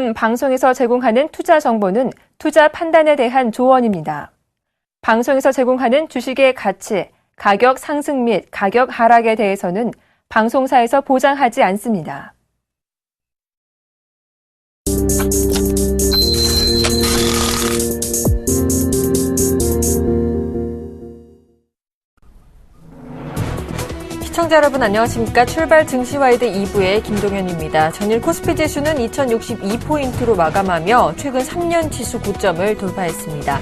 본 방송에서 제공하는 투자 정보는 투자 판단에 대한 조언입니다. 방송에서 제공하는 주식의 가치, 가격 상승 및 가격 하락에 대해서는 방송사에서 보장하지 않습니다. 시청자 여러분 안녕하십니까. 출발 증시와이드 2부의 김동현입니다. 전일 코스피 지수는 2062포인트로 마감하며 최근 3년 지수 고점을 돌파했습니다.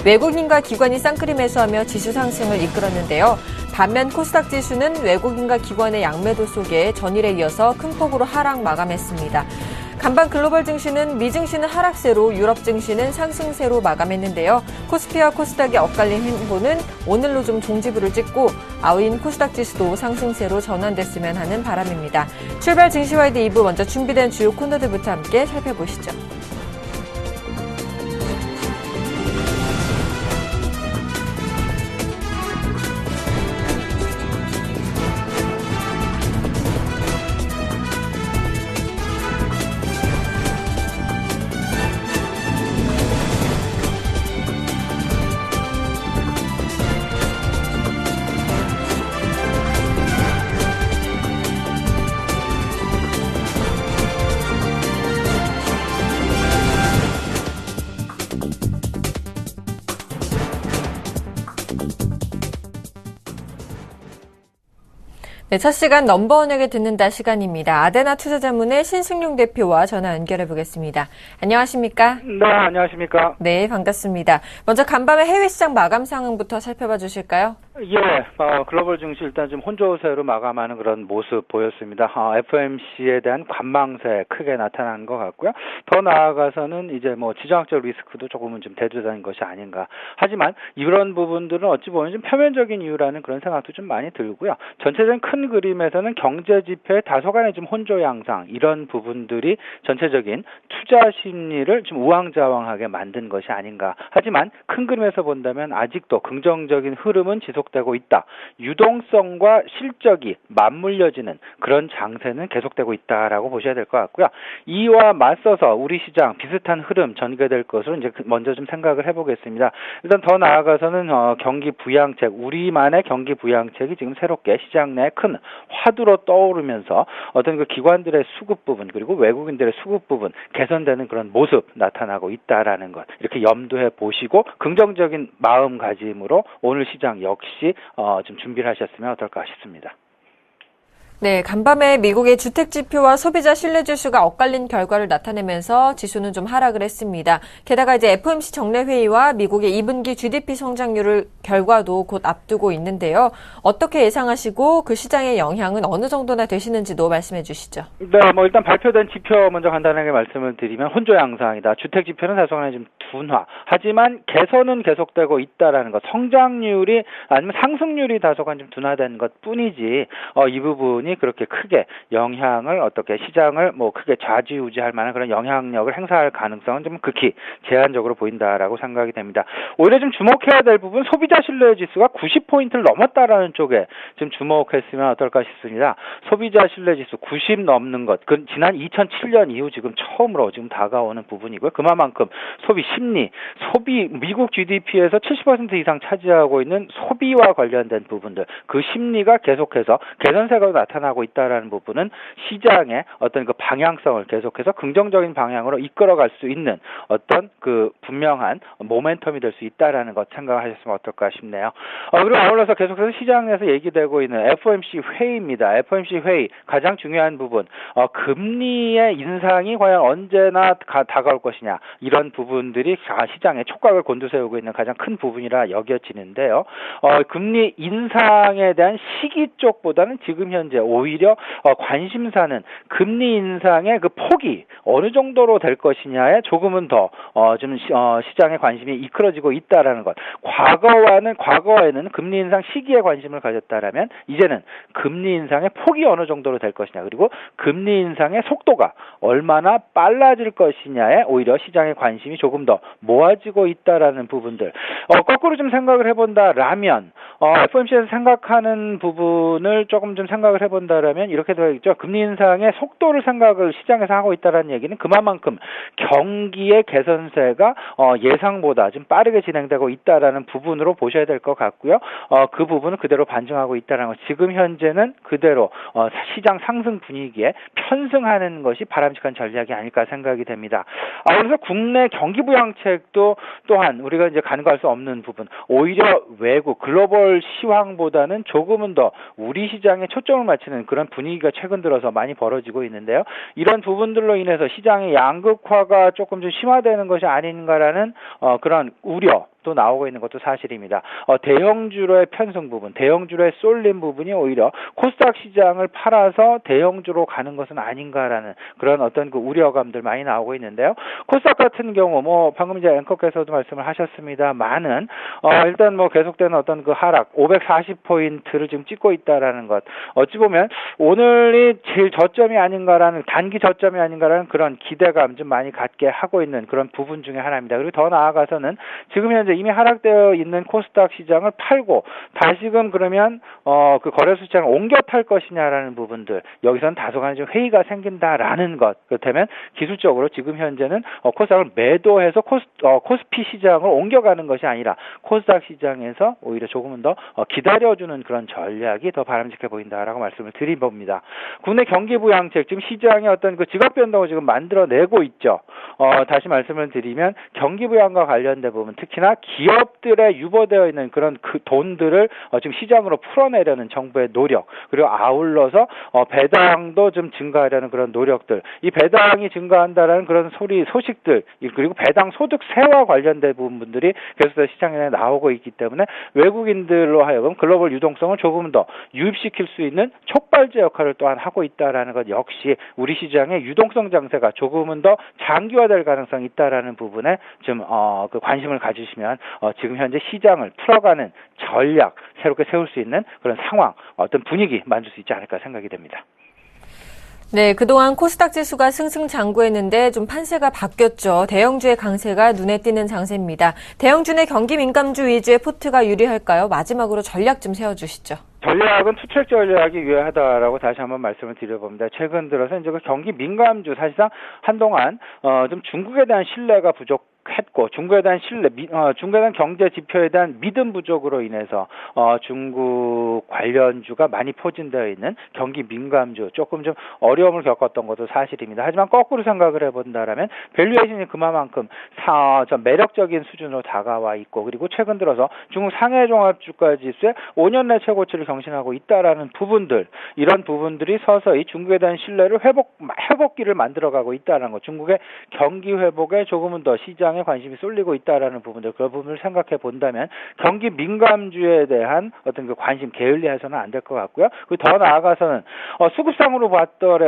외국인과 기관이 쌍끌이 매수하며 지수 상승을 이끌었는데요. 반면 코스닥 지수는 외국인과 기관의 양매도 속에 전일에 이어서 큰 폭으로 하락 마감했습니다. 간밤 글로벌 증시는 미 증시는 하락세로 유럽 증시는 상승세로 마감했는데요. 코스피와 코스닥이 엇갈린 행보는 오늘로 좀 종지부를 찍고 아우인 코스닥 지수도 상승세로 전환됐으면 하는 바람입니다. 출발 증시와이드 2부 먼저 준비된 주요 코너들부터 함께 살펴보시죠. 네, 첫 시간 넘버원에게 듣는다 시간입니다. 아데나 투자자문의 신승용 대표와 전화 연결해 보겠습니다. 안녕하십니까? 네, 안녕하십니까? 네, 반갑습니다. 먼저 간밤의 해외 시장 마감 상황부터 살펴봐 주실까요? 예, 글로벌 증시 일단 좀 혼조세로 마감하는 그런 모습 보였습니다. FOMC에 대한 관망세 크게 나타난 것 같고요. 더 나아가서는 이제 지정학적 리스크도 조금은 좀 대두된 것이 아닌가. 하지만 이런 부분들은 어찌 보면 좀 표면적인 이유라는 그런 생각도 좀 많이 들고요. 전체적인 큰 그림에서는 경제 지표의 다소간의 좀 혼조 양상 이런 부분들이 전체적인 투자 심리를 좀 우왕좌왕하게 만든 것이 아닌가. 하지만 큰 그림에서 본다면 아직도 긍정적인 흐름은 지속되고 있다. 유동성과 실적이 맞물려지는 그런 장세는 계속되고 있다라고 보셔야 될 것 같고요. 이와 맞서서 우리 시장 비슷한 흐름 전개될 것으로 이제 먼저 좀 생각을 해보겠습니다. 일단 더 나아가서는 경기 부양책, 우리만의 경기 부양책이 지금 새롭게 시장 내 큰 화두로 떠오르면서 어떤 그 기관들의 수급 부분 그리고 외국인들의 수급 부분 개선되는 그런 모습 나타나고 있다라는 것 이렇게 염두해 보시고 긍정적인 마음가짐으로 오늘 시장 역시 좀 준비를 하셨으면 어떨까 싶습니다. 네, 간밤에 미국의 주택 지표와 소비자 신뢰 지수가 엇갈린 결과를 나타내면서 지수는 좀 하락을 했습니다. 게다가 이제 FOMC 정례 회의와 미국의 2분기 GDP 성장률을 결과도 곧 앞두고 있는데요. 어떻게 예상하시고 그 시장의 영향은 어느 정도나 되시는지도 말씀해 주시죠. 네, 일단 발표된 지표 먼저 간단하게 말씀을 드리면 혼조 양상이다. 주택 지표는 다소간에 좀 둔화. 하지만 개선은 계속되고 있다라는 것. 성장률이 아니면 상승률이 다소간 좀 둔화된 것뿐이지 이 부분이 그렇게 크게 영향을 어떻게 시장을 크게 좌지우지할 만한 그런 영향력을 행사할 가능성은 좀 극히 제한적으로 보인다라고 생각이 됩니다. 오히려 좀 주목해야 될 부분 소비자 신뢰 지수가 90포인트를 넘었다라는 쪽에 좀 주목했으면 어떨까 싶습니다. 소비자 신뢰 지수 90 넘는 것, 그 지난 2007년 이후 지금 처음으로 지금 다가오는 부분이고요. 그만큼 소비 심리, 미국 GDP에서 70% 이상 차지하고 있는 소비와 관련된 부분들, 그 심리가 계속해서 개선세가 나타나고 있다라는 부분은 시장의 어떤 그 방향성을 계속해서 긍정적인 방향으로 이끌어갈 수 있는 어떤 그 분명한 모멘텀이 될 수 있다라는 것 생각하셨으면 어떨까 싶네요. 그리고 아울러서 계속해서 시장 내에서 얘기되고 있는 FOMC 회의입니다. FOMC 회의 가장 중요한 부분, 금리의 인상이 과연 언제나 다가올 것이냐 이런 부분들이 시장에 촉각을 곤두세우고 있는 가장 큰 부분이라 여겨지는데요. 금리 인상에 대한 시기 쪽보다는 지금 현재 오히려 관심사는 금리 인상의 그 폭이 어느 정도로 될 것이냐에 조금은 더 좀 시장의 관심이 이끌어지고 있다라는 것. 과거에는 금리 인상 시기에 관심을 가졌다라면 이제는 금리 인상의 폭이 어느 정도로 될 것이냐, 그리고 금리 인상의 속도가 얼마나 빨라질 것이냐에 오히려 시장의 관심이 조금 더 모아지고 있다라는 부분들. 거꾸로 좀 생각을 해본다라면 FOMC에서 생각하는 부분을 조금 좀 생각을 해본다라면 이렇게 되어있죠. 금리 인상의 속도를 생각을 시장에서 하고 있다라는 얘기는 그만큼 경기의 개선세가 예상보다 좀 빠르게 진행되고 있다라는 부분으로 보셔야 될 것 같고요. 그 부분은 그대로 반증하고 있다는 것. 지금 현재는 그대로 시장 상승 분위기에 편승하는 것이 바람직한 전략이 아닐까 생각이 됩니다. 그래서 국내 경기 부양책도 또한 우리가 이제 간과할 수 없는 부분. 오히려 외국 글로벌 시황보다는 조금은 더 우리 시장에 초점을 맞추는 그런 분위기가 최근 들어서 많이 벌어지고 있는데요. 이런 부분들로 인해서 시장의 양극화가 조금 좀 심화되는 것이 아닌가라는 그런 우려도 나오고 있는 것도 사실입니다. 대형주로의 편승 부분, 대형주로의 쏠림 부분이 오히려 코스닥 시장을 팔아서 대형주로 가는 것은 아닌가라는 그런 어떤 그 우려감들 많이 나오고 있는데요. 코스닥 같은 경우 방금 이제 앵커께서도 말씀을 하셨습니다만은 일단 계속되는 어떤 그 하락 540포인트를 지금 찍고 있다라는 것. 어찌 보면 오늘이 제일 저점이 아닌가라는, 단기 저점이 아닌가라는 그런 기대감 좀 많이 갖게 하고 있는 그런 부분 중에 하나입니다. 그리고 더 나아가서는 지금 현재 이미 하락되어 있는 코스닥 시장을 팔고 다시금 그러면 그 거래소 시장을 옮겨 탈 것이냐라는 부분들, 여기서는 다소간 좀 회의가 생긴다라는 것. 그렇다면 기술적으로 지금 현재는 코스닥을 매도해서 코스피 시장을 옮겨가는 것이 아니라 코스닥 시장에서 오히려 조금은 더 기다려주는 그런 전략이 더 바람직해 보인다라고 말씀을 드려봅니다. 국내 경기 부양책, 지금 시장의 어떤 그 지각 변동을 지금 만들어내고 있죠. 다시 말씀을 드리면 경기 부양과 관련된 부분, 특히나 기업들에 유보되어 있는 그런 그 돈들을 지금 시장으로 풀어내려는 정부의 노력, 그리고 아울러서 배당도 좀 증가하려는 그런 노력들, 이 배당이 증가한다라는 그런 소식들, 그리고 배당 소득세와 관련된 부분들이 계속해서 시장에 나오고 있기 때문에 외국인들로 하여금 글로벌 유동성을 조금 더 유입시킬 수 있는 촉발제 역할을 또한 하고 있다라는 것 역시 우리 시장의 유동성 장세가 조금은 더 장기화될 가능성이 있다라는 부분에 좀 그 관심을 가지시면 지금 현재 시장을 풀어가는 전략, 새롭게 세울 수 있는 그런 상황, 어떤 분위기 만들 수 있지 않을까 생각이 됩니다. 네, 그동안 코스닥 지수가 승승장구했는데 좀 판세가 바뀌었죠. 대형주의 강세가 눈에 띄는 장세입니다. 대형주 내 경기 민감주 위주의 포트가 유리할까요? 마지막으로 전략 좀 세워주시죠. 전략은 투책 전략이 유효하다라고 다시 한번 말씀을 드려봅니다. 최근 들어서 이제 그 경기 민감주, 사실상 한동안 좀 중국에 대한 신뢰가 부족했고, 중국에 대한 경제 지표에 대한 믿음 부족으로 인해서 중국 관련주가 많이 포진되어 있는 경기 민감주, 조금 좀 어려움을 겪었던 것도 사실입니다. 하지만 거꾸로 생각을 해본다라면 밸류에이션이 그만큼 좀 매력적인 수준으로 다가와 있고, 그리고 최근 들어서 중국 상해 종합주가 지수의 5년 내 최고치를 경신하고 있다라는 부분들, 이런 부분들이 서서히 중국에 대한 신뢰를 회복기를 만들어가고 있다는 것, 중국의 경기 회복에 조금은 더 시장에 관심이 쏠리고 있다라는 부분들, 그 부분을 생각해 본다면 경기 민감주에 대한 어떤 그 관심 게을리해서는 안 될 것 같고요. 그리고 더 나아가서는 수급상으로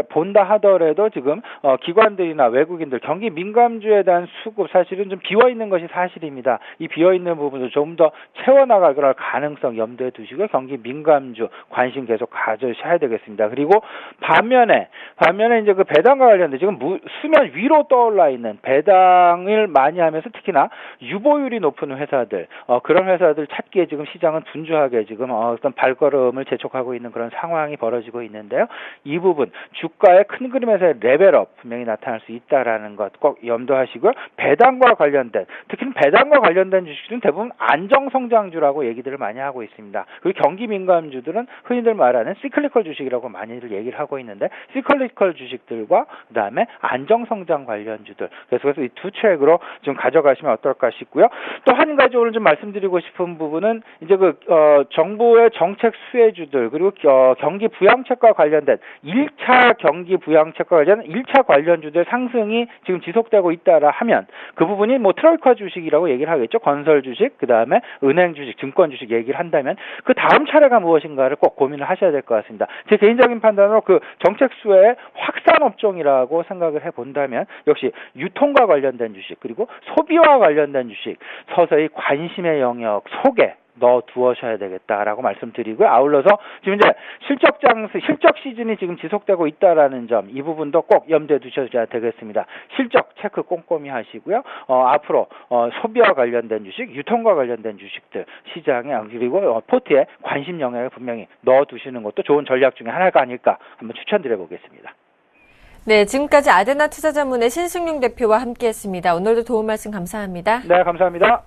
본다 하더라도 지금 기관들이나 외국인들 경기 민감주에 대한 수급, 사실은 좀 비어 있는 것이 사실입니다. 이 비어 있는 부분을 좀 더 채워나갈 그럴 가능성 염두에 두시고 경기 민감주 관심 계속 가져셔야 되겠습니다. 그리고 반면에 이제 그 배당과 관련된 지금 수면 위로 떠올라 있는 배당을 많이 하면서 특히나 유보율이 높은 회사들, 그런 회사들 찾기에 지금 시장은 분주하게 지금 어떤 발걸음을 재촉하고 있는 그런 상황이 벌어지고 있는데요. 이 부분 주가의 큰 그림에서의 레벨업 분명히 나타날 수 있다라는 것 꼭 염두하시고요. 배당과 관련된, 특히 배당과 관련된 주식들은 대부분 안정성장주라고 얘기들을 많이 하고 있습니다. 그리고 경기 민감주들은 흔히들 말하는 시클리컬 주식이라고 많이들 얘기를 하고 있는데, 시클리컬 주식들과 그다음에 안정성장 관련주들, 그래서 이 두 트랙으로 좀 가져가시면 어떨까 싶고요. 또 한 가지 오늘 좀 말씀드리고 싶은 부분은 이제 정부의 정책 수혜주들, 그리고 경기 부양책과 관련된 1차 경기 부양책과 관련된 1차 관련주들 상승이 지금 지속되고 있다라 하면 그 부분이 트로이카 주식이라고 얘기를 하겠죠. 건설 주식, 그다음에 은행 주식, 증권 주식 얘기를 한다면 그 다음 차례가 무엇인가를 꼭 고민을 하셔야 될 것 같습니다. 제 개인적인 판단으로 그 정책 수혜의 확산 업종이라고 생각을 해본다면 역시 유통과 관련된 주식, 그리고 소비와 관련된 주식 서서히 관심의 영역 속에 넣어 두어셔야 되겠다라고 말씀드리고요. 아울러서 지금 이제 실적 시즌이 지금 지속되고 있다라는 점, 이 부분도 꼭 염두에 두셔야 되겠습니다. 실적 체크 꼼꼼히 하시고요. 앞으로 소비와 관련된 주식, 유통과 관련된 주식들 시장에 그리고 포트에 관심 영역을 분명히 넣어 두시는 것도 좋은 전략 중에 하나가 아닐까 한번 추천드려 보겠습니다. 네, 지금까지 아데나 투자자문의 신승용 대표와 함께했습니다. 오늘도 도움 말씀 감사합니다. 네, 감사합니다.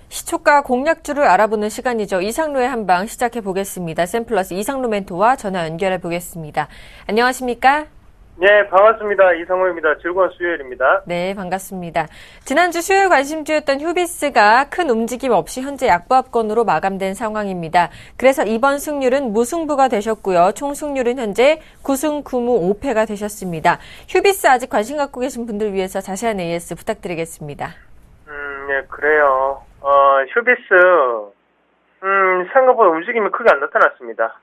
시초가 공략주를 알아보는 시간이죠. 이상로의 한방 시작해 보겠습니다. 샘플러스 이상로 멘토와 전화 연결해 보겠습니다. 안녕하십니까? 네, 반갑습니다. 이상로입니다. 즐거운 수요일입니다. 네, 반갑습니다. 지난주 수요일 관심주였던 휴비스가 큰 움직임 없이 현재 약보합권으로 마감된 상황입니다. 그래서 이번 승률은 무승부가 되셨고요. 총 승률은 현재 9승 9무 5패가 되셨습니다. 휴비스 아직 관심 갖고 계신 분들 위해서 자세한 AS 부탁드리겠습니다. 네, 그래요. 휴비스, 생각보다 움직임이 크게 안 나타났습니다.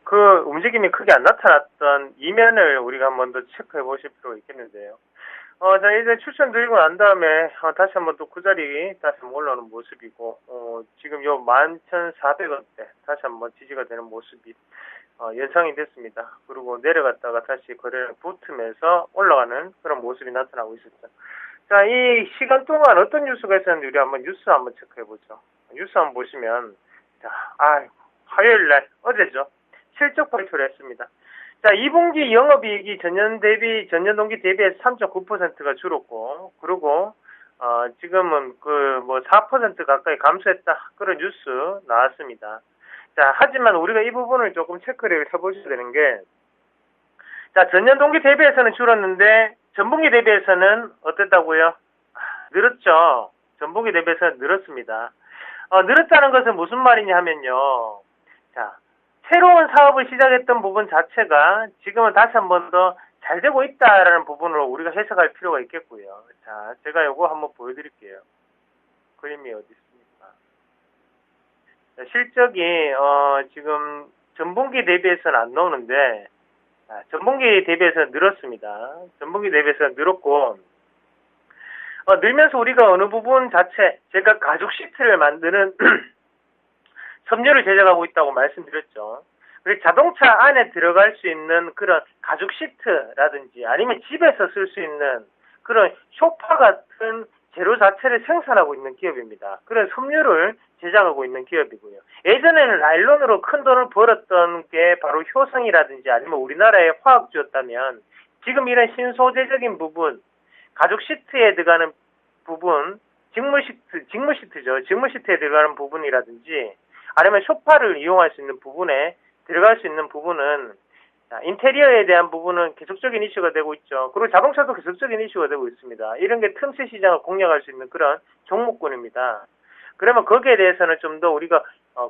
그 움직임이 크게 안 나타났던 이면을 우리가 한 번 더 체크해 보실 필요가 있겠는데요. 자, 이제 추천드리고 난 다음에, 다시 한번 또 그 자리 다시 한번 올라오는 모습이고, 지금 요 11,400원대 다시 한번 지지가 되는 모습이, 연상이 됐습니다. 그리고 내려갔다가 다시 거래를 붙으면서 올라가는 그런 모습이 나타나고 있었죠. 자, 이 시간 동안 어떤 뉴스가 있었는지 우리 한번 뉴스 한번 체크해 보죠. 뉴스 한번 보시면, 자, 화요일 날, 어제죠. 실적 발표를 했습니다. 자, 2분기 영업이익이 전년 동기 대비해서 3.9%가 줄었고, 그리고, 지금은 4% 가까이 감소했다. 그런 뉴스 나왔습니다. 자, 하지만 우리가 이 부분을 조금 체크를 해보셔야 되는 게, 자, 전년 동기 대비해서는 줄었는데, 전분기 대비해서는 어땠다고요? 늘었죠. 전분기 대비해서는 늘었습니다. 늘었다는 것은 무슨 말이냐 하면요. 자, 새로운 사업을 시작했던 부분 자체가 지금은 다시 한 번 더 잘 되고 있다라는 부분으로 우리가 해석할 필요가 있겠고요. 자, 제가 요거 한번 보여드릴게요. 그림이 어디 있습니까? 자, 실적이, 지금 전분기 대비해서는 안 나오는데, 전분기 대비해서 늘었습니다. 전분기 대비해서 늘었고, 늘면서 우리가 어느 부분 자체, 제가 가죽 시트를 만드는 섬유를 제작하고 있다고 말씀드렸죠. 그리고 자동차 안에 들어갈 수 있는 그런 가죽 시트라든지 아니면 집에서 쓸 수 있는 그런 소파 같은 재료 자체를 생산하고 있는 기업입니다. 그런 섬유를 제작하고 있는 기업이고요. 예전에는 나일론으로 큰 돈을 벌었던 게 바로 효성이라든지 아니면 우리나라의 화학주였다면 지금 이런 신소재적인 부분, 가죽 시트에 들어가는 부분, 직물 시트죠. 직물 시트에 들어가는 부분이라든지 아니면 소파를 이용할 수 있는 부분에 들어갈 수 있는 부분은 인테리어에 대한 부분은 계속적인 이슈가 되고 있죠. 그리고 자동차도 계속적인 이슈가 되고 있습니다. 이런 게 틈새 시장을 공략할 수 있는 그런 종목군입니다. 그러면 거기에 대해서는 좀 더 우리가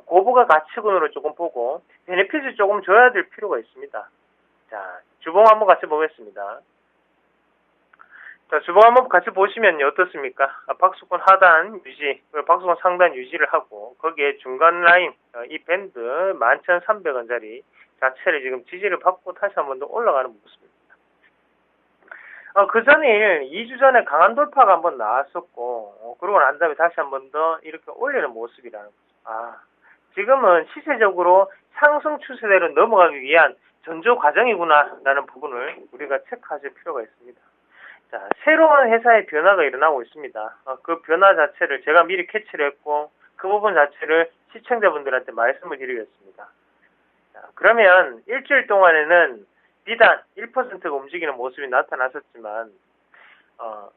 고부가 가치군으로 조금 보고 베네핏을 조금 줘야 될 필요가 있습니다. 자, 주봉 한번 같이 보겠습니다. 자, 주봉 한번 같이 보시면요, 어떻습니까? 박스권 하단 유지, 박스권 상단 유지를 하고, 거기에 중간 라인, 이 밴드 11,300원짜리 자체를 지금 지지를 받고 다시 한 번 더 올라가는 모습입니다. 그 전에 2주 전에 강한 돌파가 한번 나왔었고, 그러고 난 다음에 다시 한 번 더 이렇게 올리는 모습이라는 거죠. 지금은 시세적으로 상승 추세대로 넘어가기 위한 전조 과정이구나라는 부분을 우리가 체크하실 필요가 있습니다. 자, 새로운 회사의 변화가 일어나고 있습니다. 그 변화 자체를 제가 미리 캐치를 했고 그 부분 자체를 시청자분들한테 말씀을 드리겠습니다. 자, 그러면 일주일 동안에는 비단 1%가 움직이는 모습이 나타났었지만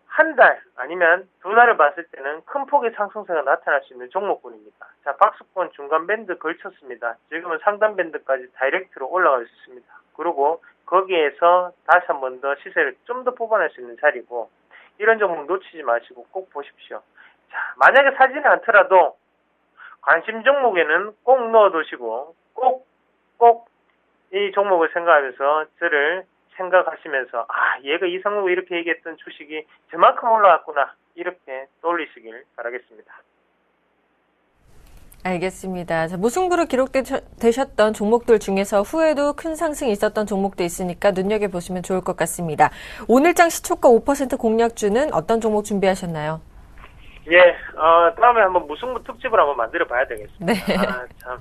한 달 아니면 두 달을 봤을 때는 큰 폭의 상승세가 나타날 수 있는 종목군입니다. 자, 박스권 중간 밴드 걸쳤습니다. 지금은 상단 밴드까지 다이렉트로 올라갈 수 있습니다. 그리고 거기에서 다시 한 번 더 시세를 좀 더 뽑아낼 수 있는 자리고, 이런 종목 놓치지 마시고 꼭 보십시오. 자, 만약에 사지는 않더라도 관심 종목에는 꼭 넣어두시고 꼭 이 종목을 생각하면서 저를 생각하시면서 얘가 이상로 이렇게 얘기했던 주식이 저만큼 올라왔구나, 이렇게 떠올리시길 바라겠습니다. 알겠습니다. 자, 무승부로 기록되셨던 종목들 중에서 후에도 큰 상승이 있었던 종목도 있으니까 눈여겨보시면 좋을 것 같습니다. 오늘장 시초가 5% 공략주는 어떤 종목 준비하셨나요? 예, 다음에 한번 무승부 특집을 한번 만들어 봐야 되겠습니다. 네. 참.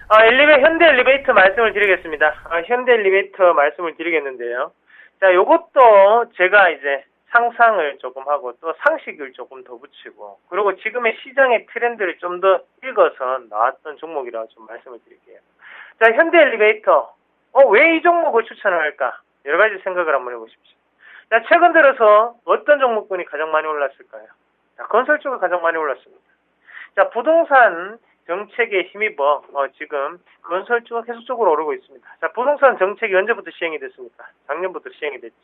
현대 엘리베이터 말씀을 드리겠습니다. 현대 엘리베이터 말씀을 드리겠는데요. 자, 요것도 제가 이제 상상을 조금 하고 또 상식을 조금 더 붙이고 그리고 지금의 시장의 트렌드를 좀 더 읽어서 나왔던 종목이라고 좀 말씀을 드릴게요. 자, 현대 엘리베이터. 왜 이 종목을 추천을 할까? 여러 가지 생각을 한번 해보십시오. 자, 최근 들어서 어떤 종목군이 가장 많이 올랐을까요? 자, 건설 쪽이 가장 많이 올랐습니다. 자, 부동산 정책에 힘입어 지금 건설주가 계속적으로 오르고 있습니다. 자, 부동산 정책이 언제부터 시행이 됐습니까? 작년부터 시행이 됐죠.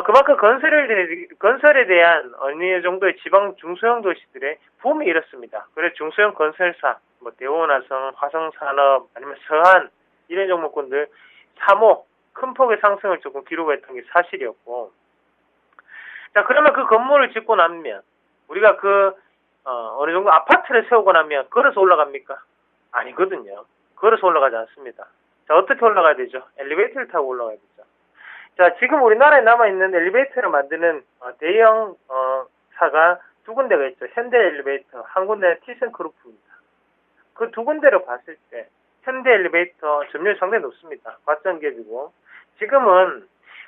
그만큼 건설에 대한 어느 정도의 지방 중소형 도시들의 붐이 일었습니다. 그래서 중소형 건설사, 대원화성, 화성산업, 아니면 서한, 이런 종목군들 3호 큰 폭의 상승을 조금 기록했던 게 사실이었고, 자, 그러면 그 건물을 짓고 나면, 우리가 어느 정도 아파트를 세우고 나면 걸어서 올라갑니까? 아니거든요. 걸어서 올라가지 않습니다. 자, 어떻게 올라가야 되죠? 엘리베이터를 타고 올라가야 되죠. 자, 지금 우리나라에 남아있는 엘리베이터를 만드는 대형 사가 두 군데가 있죠. 현대 엘리베이터, 한 군데는 티센그룹입니다. 그 두 군데를 봤을 때 현대 엘리베이터 점유율이 상당히 높습니다. 과점기업이고 지금은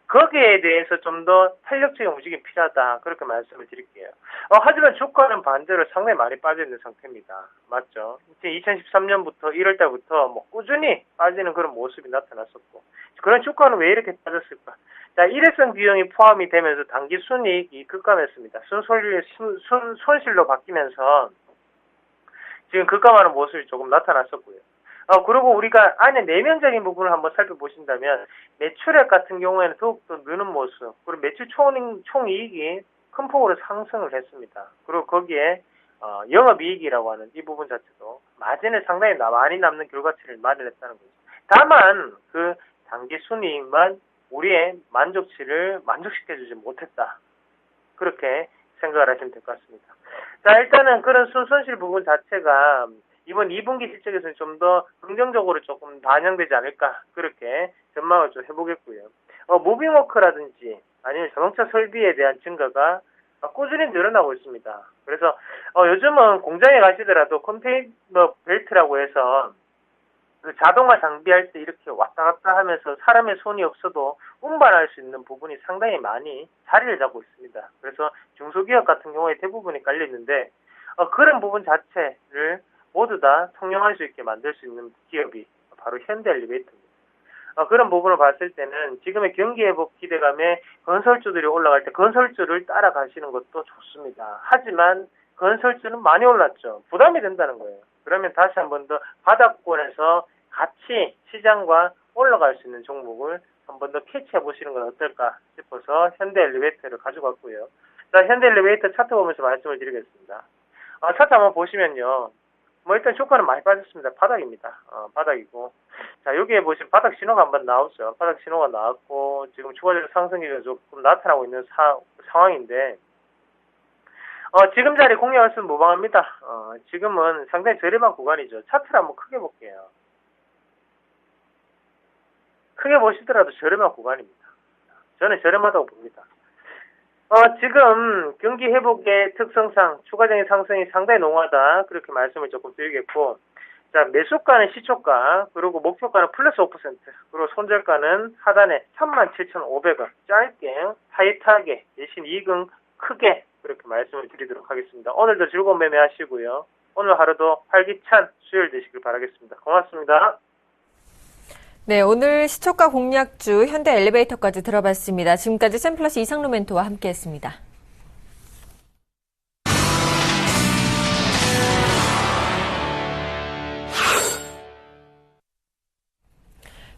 거기에 대해서 좀 더 탄력적인 움직임이 필요하다. 그렇게 말씀을 드릴게요. 하지만 주가는 반대로 상당히 많이 빠져있는 상태입니다. 맞죠? 2013년부터 1월달부터 꾸준히 빠지는 그런 모습이 나타났었고 그런 주가는 왜 이렇게 빠졌을까? 자, 일회성 비용이 포함이 되면서 단기 순이익이 급감했습니다. 손실로 바뀌면서 지금 급감하는 모습이 조금 나타났었고요. 그리고 우리가 안에 내면적인 부분을 한번 살펴보신다면 매출액 같은 경우에는 더욱더 느는 모습, 그리고 매출 총이익이 큰 폭으로 상승을 했습니다. 그리고 거기에 영업이익이라고 하는 이 부분 자체도 마진을 상당히 많이 남는 결과치를 마련했다는 거죠. 다만 그 단기 순이익만 우리의 만족치를 만족시켜주지 못했다. 그렇게 생각을 하시면 될 것 같습니다. 자, 일단은 그런 순손실 부분 자체가 이번 2분기 실적에서는 좀 더 긍정적으로 조금 반영되지 않을까 그렇게 전망을 좀 해보겠고요. 무빙워크라든지 아니면 자동차 설비에 대한 증가가 꾸준히 늘어나고 있습니다. 그래서 요즘은 공장에 가시더라도 컨테이너 벨트라고 해서 그 자동화 장비할 때 이렇게 왔다 갔다 하면서 사람의 손이 없어도 운반할 수 있는 부분이 상당히 많이 자리를 잡고 있습니다. 그래서 중소기업 같은 경우에 대부분이 깔려 있는데 그런 부분 자체를 모두 다 통용할 수 있게 만들 수 있는 기업이 바로 현대 엘리베이터입니다. 그런 부분을 봤을 때는 지금의 경기 회복 기대감에 건설주들이 올라갈 때 건설주를 따라가시는 것도 좋습니다. 하지만 건설주는 많이 올랐죠. 부담이 된다는 거예요. 그러면 다시 한 번 더 바닥권에서 같이 시장과 올라갈 수 있는 종목을 한 번 더 캐치해 보시는 건 어떨까 싶어서 현대 엘리베이터를 가져갔고요. 자, 현대 엘리베이터 차트 보면서 말씀을 드리겠습니다. 차트 한번 보시면요. 일단 주가는 많이 빠졌습니다. 바닥입니다. 바닥이고. 자, 여기에 보시면 바닥 신호가 한번 나오죠. 바닥 신호가 나왔고, 지금 추가적인 상승기가 조금 나타나고 있는 상황인데, 지금 자리 공략할수는 무방합니다. 지금은 상당히 저렴한 구간이죠. 차트를 한번 크게 볼게요. 크게 보시더라도 저렴한 구간입니다. 저는 저렴하다고 봅니다. 지금 경기 회복의 특성상 추가적인 상승이 상당히 농후하다. 그렇게 말씀을 조금 드리겠고, 자, 매수가는 시초가, 그리고 목표가는 플러스 5%, 그리고 손절가는 하단에 37,500원. 짧게, 타이트하게, 대신 이익은 크게, 그렇게 말씀을 드리도록 하겠습니다. 오늘도 즐거운 매매 하시고요. 오늘 하루도 활기찬 수요일 되시길 바라겠습니다. 고맙습니다. 네, 오늘 시초가 공략주 현대 엘리베이터까지 들어봤습니다. 지금까지 샘플러스 이상로 멘토와 함께했습니다.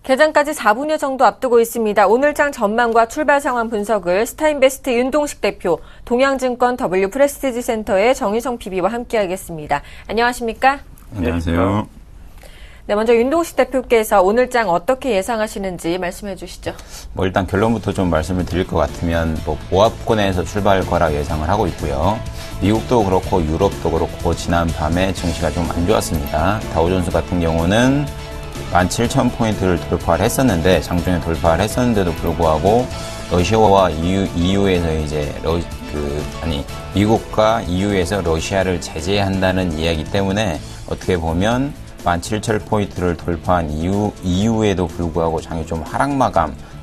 개장까지 4분여 정도 앞두고 있습니다. 오늘장 전망과 출발 상황 분석을 스타인베스트 윤동식 대표, 동양증권 W 프레스티지 센터의 정희성 PB와 함께하겠습니다. 안녕하십니까? 안녕하세요. 네, 먼저 윤동식 대표께서 오늘 장 어떻게 예상하시는지 말씀해 주시죠. 뭐 일단 결론부터 좀 말씀을 드릴 것 같으면 뭐 보합권에서 출발 거라 예상을 하고 있고요. 미국도 그렇고 유럽도 그렇고 지난 밤에 증시가 좀 안 좋았습니다. 다우존스 같은 경우는 17,000포인트를 돌파를 했었는데 장중에 돌파를 했었는데도 불구하고 러시아와 EU에서 이제 미국과 EU에서 러시아를 제재한다는 이야기 때문에 어떻게 보면 17,000포인트를 돌파한 이후에도 불구하고 장이 좀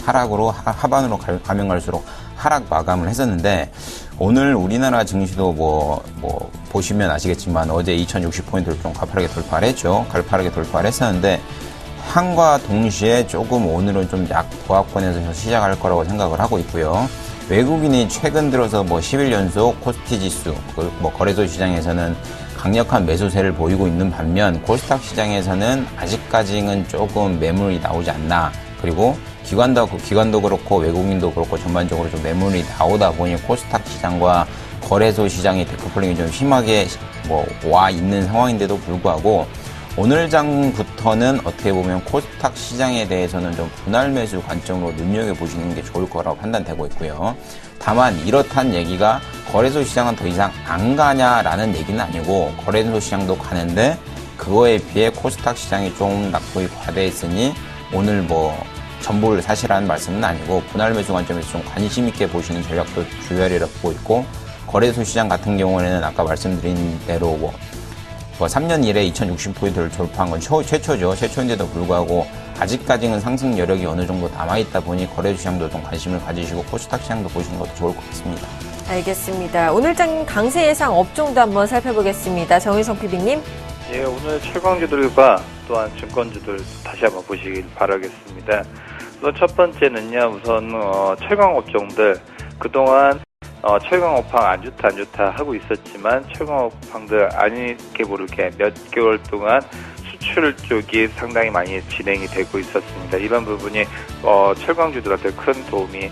하락으로 하반으로 가면 갈수록 하락 마감을 했었는데 오늘 우리나라 증시도 뭐 보시면 아시겠지만 어제 2,060포인트를 좀 가파르게 돌파를 했죠. 가파르게 돌파를 했었는데 한과 동시에 조금 오늘은 좀 보합권에서 시작할 거라고 생각을 하고 있고요. 외국인이 최근 들어서 10일 연속 코스피 지수, 거래소 시장에서는 강력한 매수세를 보이고 있는 반면 코스닥 시장에서는 아직까지는 조금 매물이 나오지 않나. 그리고 기관도 그렇고 외국인도 그렇고 전반적으로 좀 매물이 나오다 보니 코스닥 시장과 거래소 시장이 데커플링이 좀 심하게 와 있는 상황인데도 불구하고 오늘 장부터는 어떻게 보면 코스닥 시장에 대해서는 좀 분할 매수 관점으로 눈여겨보시는 게 좋을 거라고 판단되고 있고요. 다만 이렇단 얘기가 거래소 시장은 더 이상 안 가냐라는 얘기는 아니고 거래소 시장도 가는데 그거에 비해 코스닥 시장이 좀 낙폭이 과대했으니 오늘 전부를 사시라는 말씀은 아니고 분할 매수 관점에서 좀 관심 있게 보시는 전략도 주요하리라 보고 있고 거래소 시장 같은 경우에는 아까 말씀드린 대로 3년 이래 2,060포인트를 졸업한 건 최초죠. 최초인데도 불구하고 아직까지는 상승 여력이 어느 정도 남아있다 보니 거래소 시장도 좀 관심을 가지시고 코스닥 시장도 보시는 것도 좋을 것 같습니다. 알겠습니다. 오늘 장 강세 예상 업종도 한번 살펴보겠습니다. 정의성 PD님. 예, 오늘 철강주들과 또한 증권주들 다시 한번 보시길 바라겠습니다. 우선 첫 번째는요, 우선 철강 업종들 그동안 철강업황 안 좋다 하고 있었지만 철강업황들 아니게 모르게 몇 개월 동안 수출 쪽이 상당히 많이 진행이 되고 있었습니다. 이런 부분이 철강주들한테 큰 도움이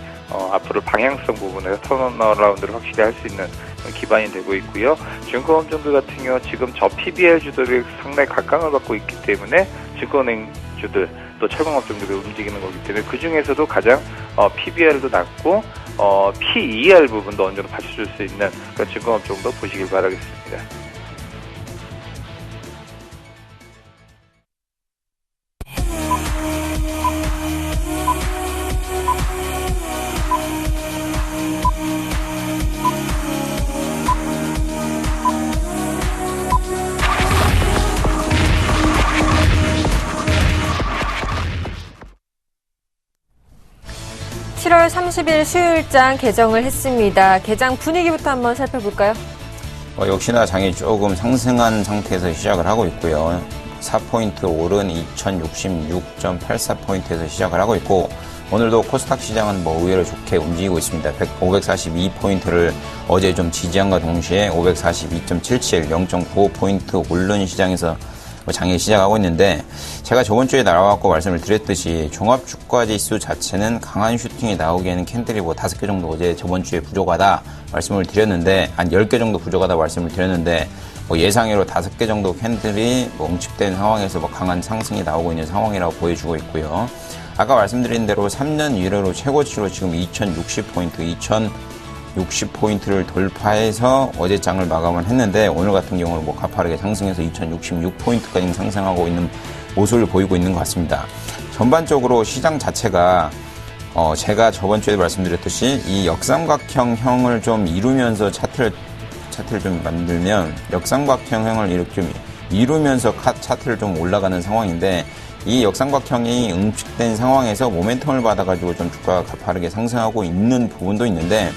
앞으로 방향성 부분에서 턴어라운드를 확실히 할 수 있는 기반이 되고 있고요. 증권업종들 같은 경우 지금 저 PBR주들이 상당히 각광을 받고 있기 때문에 증권행주들 또 철강업종들이 움직이는 거기 때문에 그 중에서도 가장 PBR도 낮고 PER 부분도 어느 정도 받쳐줄 수 있는 그런 증권업종도 보시길 바라겠습니다. (7월 30일) 수요일장 개정을 했습니다. 개장 분위기부터 한번 살펴볼까요? 역시나 장이 조금 상승한 상태에서 시작을 하고 있고요. 4포인트 오른 2066.84포인트에서 시작을 하고 있고 오늘도 코스닥 시장은 의외로 좋게 움직이고 있습니다. 542포인트를 어제 좀 지지한과 동시에 542.77, 0.95포인트 오른 시장에서 장이 시작하고 있는데 제가 저번 주에 나와갖고 말씀을 드렸듯이 종합주가지수 자체는 강한 슈팅이 나오기에는 캔들이 5개 정도 어제 저번 주에 부족하다 말씀을 드렸는데 한 10개 정도 부족하다 말씀을 드렸는데 예상외로 5개 정도 캔들이 응축된 상황에서 강한 상승이 나오고 있는 상황이라고 보여주고 있고요. 아까 말씀드린 대로 3년 유례로 최고치로 지금 2,060포인트를 돌파해서 어제 장을 마감을 했는데 오늘 같은 경우는 가파르게 상승해서 2,066포인트까지 상승하고 있는 모습을 보이고 있는 것 같습니다. 전반적으로 시장 자체가 제가 저번 주에 말씀드렸듯이 이 역삼각형형을 좀 이루면서 차트를 좀 만들면 역삼각형형을 이렇게 좀 이루면서 차트를 좀 올라가는 상황인데 이 역삼각형이 응축된 상황에서 모멘텀을 받아가지고 좀 주가가 가파르게 상승하고 있는 부분도 있는데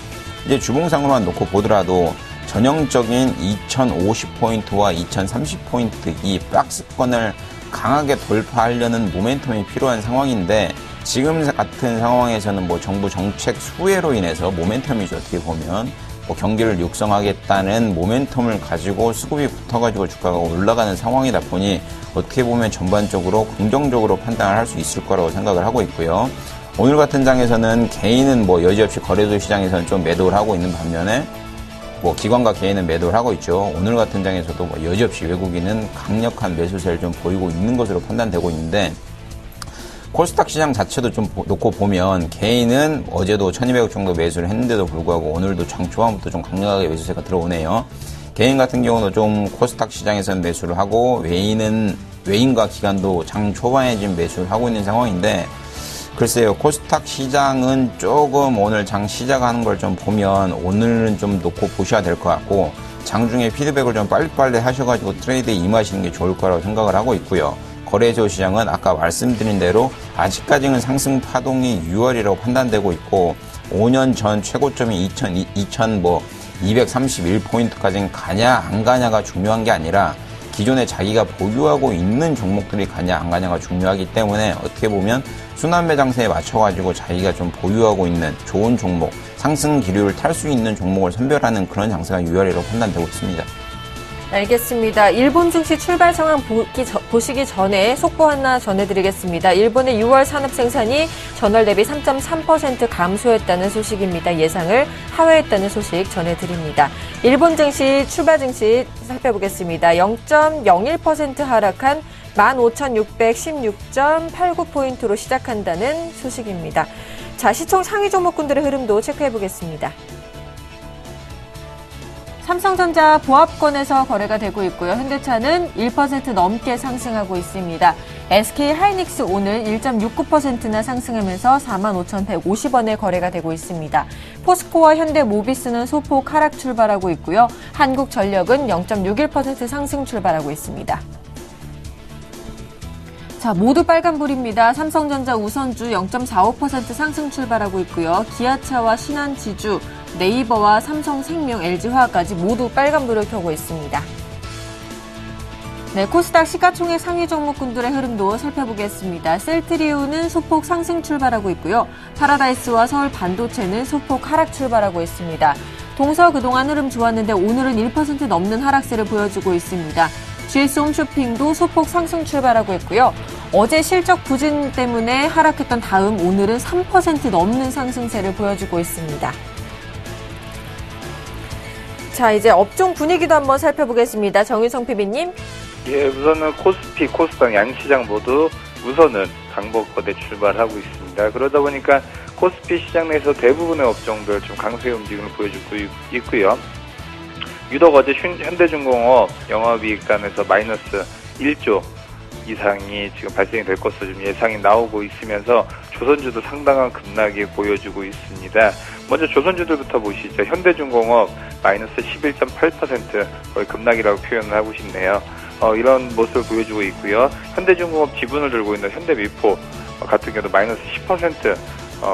이제 주봉상으로만 놓고 보더라도 전형적인 2050포인트와 2030포인트 이 박스권을 강하게 돌파하려는 모멘텀이 필요한 상황인데 지금 같은 상황에서는 정부 정책 수혜로 인해서 모멘텀이죠. 어떻게 보면 경기를 육성하겠다는 모멘텀을 가지고 수급이 붙어가지고 주가가 올라가는 상황이다 보니 어떻게 보면 전반적으로 긍정적으로 판단을 할 수 있을 거라고 생각을 하고 있고요. 오늘 같은 장에서는 개인은 여지없이 거래소 시장에서는 좀 매도를 하고 있는 반면에 뭐 기관과 개인은 매도를 하고 있죠. 오늘 같은 장에서도 뭐 여지없이 외국인은 강력한 매수세를 좀 보이고 있는 것으로 판단되고 있는데, 코스닥 시장 자체도 좀 놓고 보면 개인은 어제도 1200억 정도 매수를 했는데도 불구하고 오늘도 장 초반부터 좀 강력하게 매수세가 들어오네요. 개인 같은 경우는 좀 코스닥 시장에서는 매수를 하고 외인과 기관도 장 초반에 지금 매수를 하고 있는 상황인데, 글쎄요, 코스닥 시장은 조금 오늘 장 시작하는 걸 좀 보면 오늘은 좀 놓고 보셔야 될 것 같고, 장중에 피드백을 좀 빨리빨리 하셔가지고 트레이드에 임하시는 게 좋을 거라고 생각을 하고 있고요. 거래소 시장은 아까 말씀드린 대로 아직까지는 상승 파동이 6월이라고 판단되고 있고, 5년 전 최고점이 231포인트까지는 가냐 안 가냐가 중요한 게 아니라 기존에 자기가 보유하고 있는 종목들이 가냐 안 가냐가 중요하기 때문에, 어떻게 보면 순환매 장세에 맞춰가지고 자기가 좀 보유하고 있는 좋은 종목, 상승 기류를 탈 수 있는 종목을 선별하는 그런 장세가 6월이라고 판단되고 있습니다. 알겠습니다. 일본 증시 출발 상황 보시기 전에 속보 하나 전해드리겠습니다. 일본의 6월 산업 생산이 전월 대비 3.3% 감소했다는 소식입니다. 예상을 하회했다는 소식 전해드립니다. 일본 증시 출발 증시 살펴보겠습니다. 0.01% 하락한 15,616.89포인트로 시작한다는 소식입니다. 자, 시총 상위 종목군들의 흐름도 체크해보겠습니다. 삼성전자 보합권에서 거래가 되고 있고요. 현대차는 1% 넘게 상승하고 있습니다. SK하이닉스 오늘 1.69%나 상승하면서 45,150원에 거래가 되고 있습니다. 포스코와 현대모비스는 소폭 하락 출발하고 있고요. 한국전력은 0.61% 상승 출발하고 있습니다. 자, 모두 빨간불입니다. 삼성전자 우선주 0.45% 상승 출발하고 있고요. 기아차와 신한지주, 네이버와 삼성생명, LG화학까지 모두 빨간불을 켜고 있습니다. 네, 코스닥 시가총액 상위 종목군들의 흐름도 살펴보겠습니다. 셀트리온은 소폭 상승 출발하고 있고요. 파라다이스와 서울반도체는 소폭 하락 출발하고 있습니다. 동서 그동안 흐름 좋았는데 오늘은 1% 넘는 하락세를 보여주고 있습니다. GS홈쇼핑도 소폭 상승 출발하고 있고요. 어제 실적 부진 때문에 하락했던 다음 오늘은 3% 넘는 상승세를 보여주고 있습니다. 자, 이제 업종 분위기도 한번 살펴보겠습니다. 정유성 PB님. 예, 우선은 코스피, 코스닥 양시장 모두 우선은 강보권에 출발하고 있습니다. 그러다 보니까 코스피 시장 내에서 대부분의 업종들 좀 강세의 움직임을 보여주고 있고요. 유독 어제 현대중공업 영업이익단에서 마이너스 1조 이상이 지금 발생이 될 것으로 좀 예상이 나오고 있으면서 조선주도 상당한 급락이 보여주고 있습니다. 먼저 조선주들부터 보시죠. 현대중공업 마이너스 11.8% 거의 급락이라고 표현을 하고 싶네요. 이런 모습을 보여주고 있고요. 현대중공업 지분을 들고 있는 현대미포 같은 경우도 마이너스 10%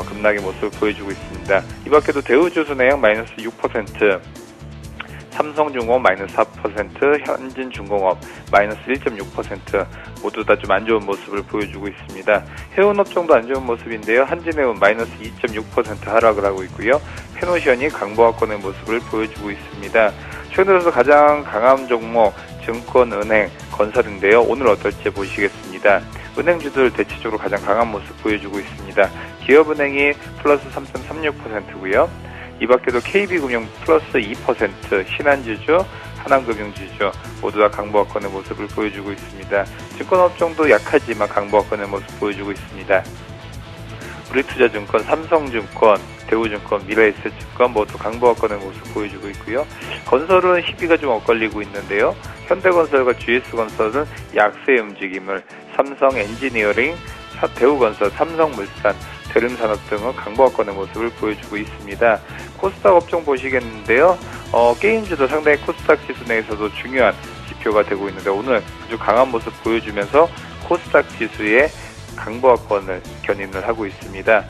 급락의 모습을 보여주고 있습니다. 이 밖에도 대우조선해양 마이너스 6%, 삼성중공업 마이너스 4%, 현진중공업 마이너스 1.6% 모두 다 좀 안 좋은 모습을 보여주고 있습니다. 해운업종도 안 좋은 모습인데요. 한진해운 마이너스 2.6% 하락을 하고 있고요. 페노션이 강보합권의 모습을 보여주고 있습니다. 최근 들어서 가장 강한 종목 증권, 은행, 건설인데요. 오늘 어떨지 보시겠습니다. 은행주들 대체적으로 가장 강한 모습 보여주고 있습니다. 기업은행이 플러스 3.36%고요. 이 밖에도 KB금융 플러스 2%, 신한지주, 하남금융지주 모두 다 강보합권의 모습을 보여주고 있습니다. 증권업종도 약하지만 강보합권의 모습 보여주고 있습니다. 우리투자증권, 삼성증권, 대우증권, 미래에셋증권 모두 강보합권의 모습 보여주고 있고요. 건설은 희비가 좀 엇갈리고 있는데요. 현대건설과 GS건설은 약세의 움직임을, 삼성엔지니어링, 대우건설, 삼성물산, 대림산업 등은 강보합권의 모습을 보여주고 있습니다. 코스닥 업종 보시겠는데요. 게임주도 상당히 코스닥 지수 내에서도 중요한 지표가 되고 있는데 오늘 아주 강한 모습 보여주면서 코스닥 지수의 강보합권을 견인을 하고 있습니다.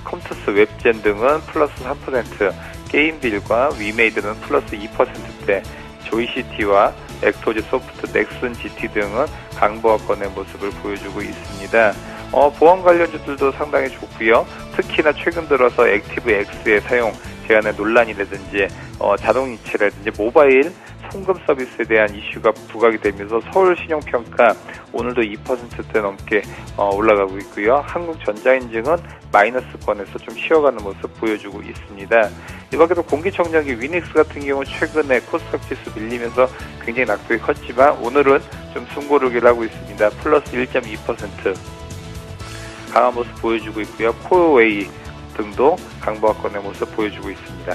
컴투스 웹젠 등은 플러스 3%, 게임빌과 위메이드는 플러스 2%대, 조이시티와 엑토지 소프트, 넥슨 GT 등은 강보합권의 모습을 보여주고 있습니다. 보험 관련주들도 상당히 좋고요. 특히나 최근 들어서 액티브 X의 사용 제한의 논란이라든지 자동이체라든지 모바일 송금 서비스에 대한 이슈가 부각이 되면서 서울신용평가 오늘도 2%대 넘게 올라가고 있고요. 한국전자인증은 마이너스권에서 좀 쉬어가는 모습 보여주고 있습니다. 이 밖에도 공기청정기 위닉스 같은 경우 최근에 코스닥 지수 밀리면서 굉장히 낙폭이 컸지만 오늘은 좀 숨고르기를 하고 있습니다. 플러스 1.2% 강한 모습 보여주고 있고요. 코웨이 등도 강보합권의 모습 보여주고 있습니다.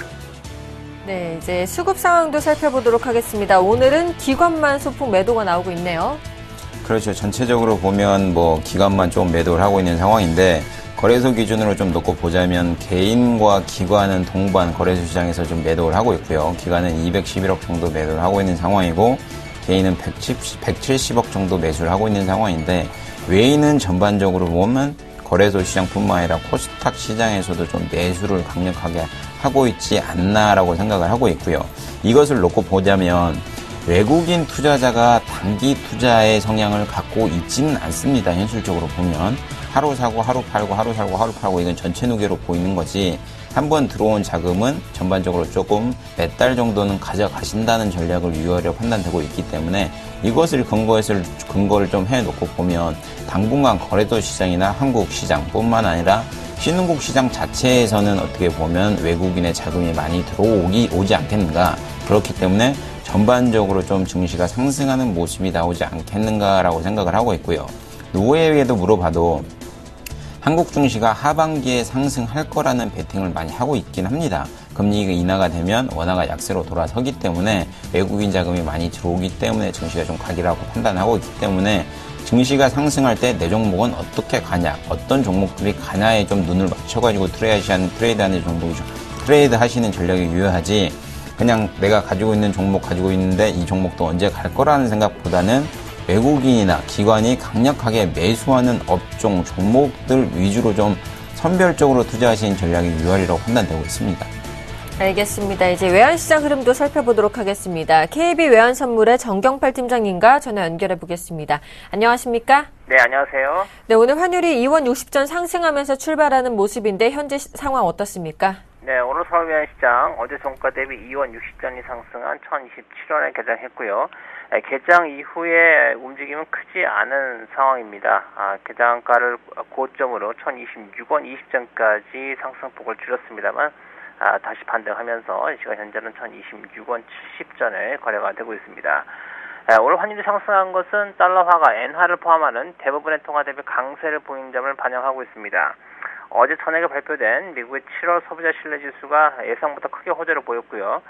네, 이제 수급 상황도 살펴보도록 하겠습니다. 오늘은 기관만 소폭 매도가 나오고 있네요. 그렇죠. 전체적으로 보면 기관만 좀 매도를 하고 있는 상황인데 거래소 기준으로 좀 놓고 보자면 개인과 기관은 동반 거래소 시장에서 좀 매도를 하고 있고요. 기관은 211억 정도 매도를 하고 있는 상황이고 개인은 170억 정도 매수를 하고 있는 상황인데 외인은 전반적으로 보면 거래소 시장뿐만 아니라 코스닥 시장에서도 좀 매수를 강력하게 하고 있지 않나라고 생각을 하고 있고요. 이것을 놓고 보자면 외국인 투자자가 단기 투자의 성향을 갖고 있지는 않습니다. 현실적으로 보면 하루 사고 하루 팔고 하루 사고 하루 팔고 이건 전체 누계로 보이는 거지 한번 들어온 자금은 전반적으로 조금 몇 달 정도는 가져가신다는 전략을 유효하려 판단되고 있기 때문에 이것을 근거를 좀 해놓고 보면 당분간 거래소 시장이나 한국 시장뿐만 아니라 신흥국 시장 자체에서는 어떻게 보면 외국인의 자금이 많이 오지 않겠는가. 그렇기 때문에 전반적으로 좀 증시가 상승하는 모습이 나오지 않겠는가라고 생각을 하고 있고요. 누구에게도 물어봐도 한국 증시가 하반기에 상승할 거라는 베팅을 많이 하고 있긴 합니다. 금리가 인하가 되면 원화가 약세로 돌아서기 때문에 외국인 자금이 많이 들어오기 때문에 증시가 좀 가기라고 판단하고 있기 때문에 증시가 상승할 때 내 종목은 어떻게 가냐, 어떤 종목들이 가냐에 좀 눈을 맞춰가지고 트레이드하는 종목이죠. 트레이드 하시는 전략이 유효하지 그냥 내가 가지고 있는 종목 가지고 있는데 이 종목도 언제 갈 거라는 생각보다는 외국인이나 기관이 강력하게 매수하는 업종, 종목들 위주로 좀 선별적으로 투자하시는 전략이 유효하리라고 판단되고 있습니다. 알겠습니다. 이제 외환시장 흐름도 살펴보도록 하겠습니다. KB 외환선물의 정경팔 팀장님과 전화 연결해 보겠습니다. 안녕하십니까? 네, 안녕하세요. 네, 오늘 환율이 2원 60전 상승하면서 출발하는 모습인데 현재 상황 어떻습니까? 네, 오늘 서울 외환시장 어제 종가 대비 2원 60전이 상승한 1027원에 개장했고요. 개장 이후에 움직임은 크지 않은 상황입니다. 개장가를 고점으로 1026원 20전까지 상승폭을 줄였습니다만 다시 반등하면서 시간 현재는 1026원 70전에 거래가 되고 있습니다. 오늘 환율이 상승한 것은 달러화가 엔화를 포함하는 대부분의 통화 대비 강세를 보인 점을 반영하고 있습니다. 어제 저녁에 발표된 미국의 7월 소비자 신뢰지수가 예상보다 크게 호재를 보였고요.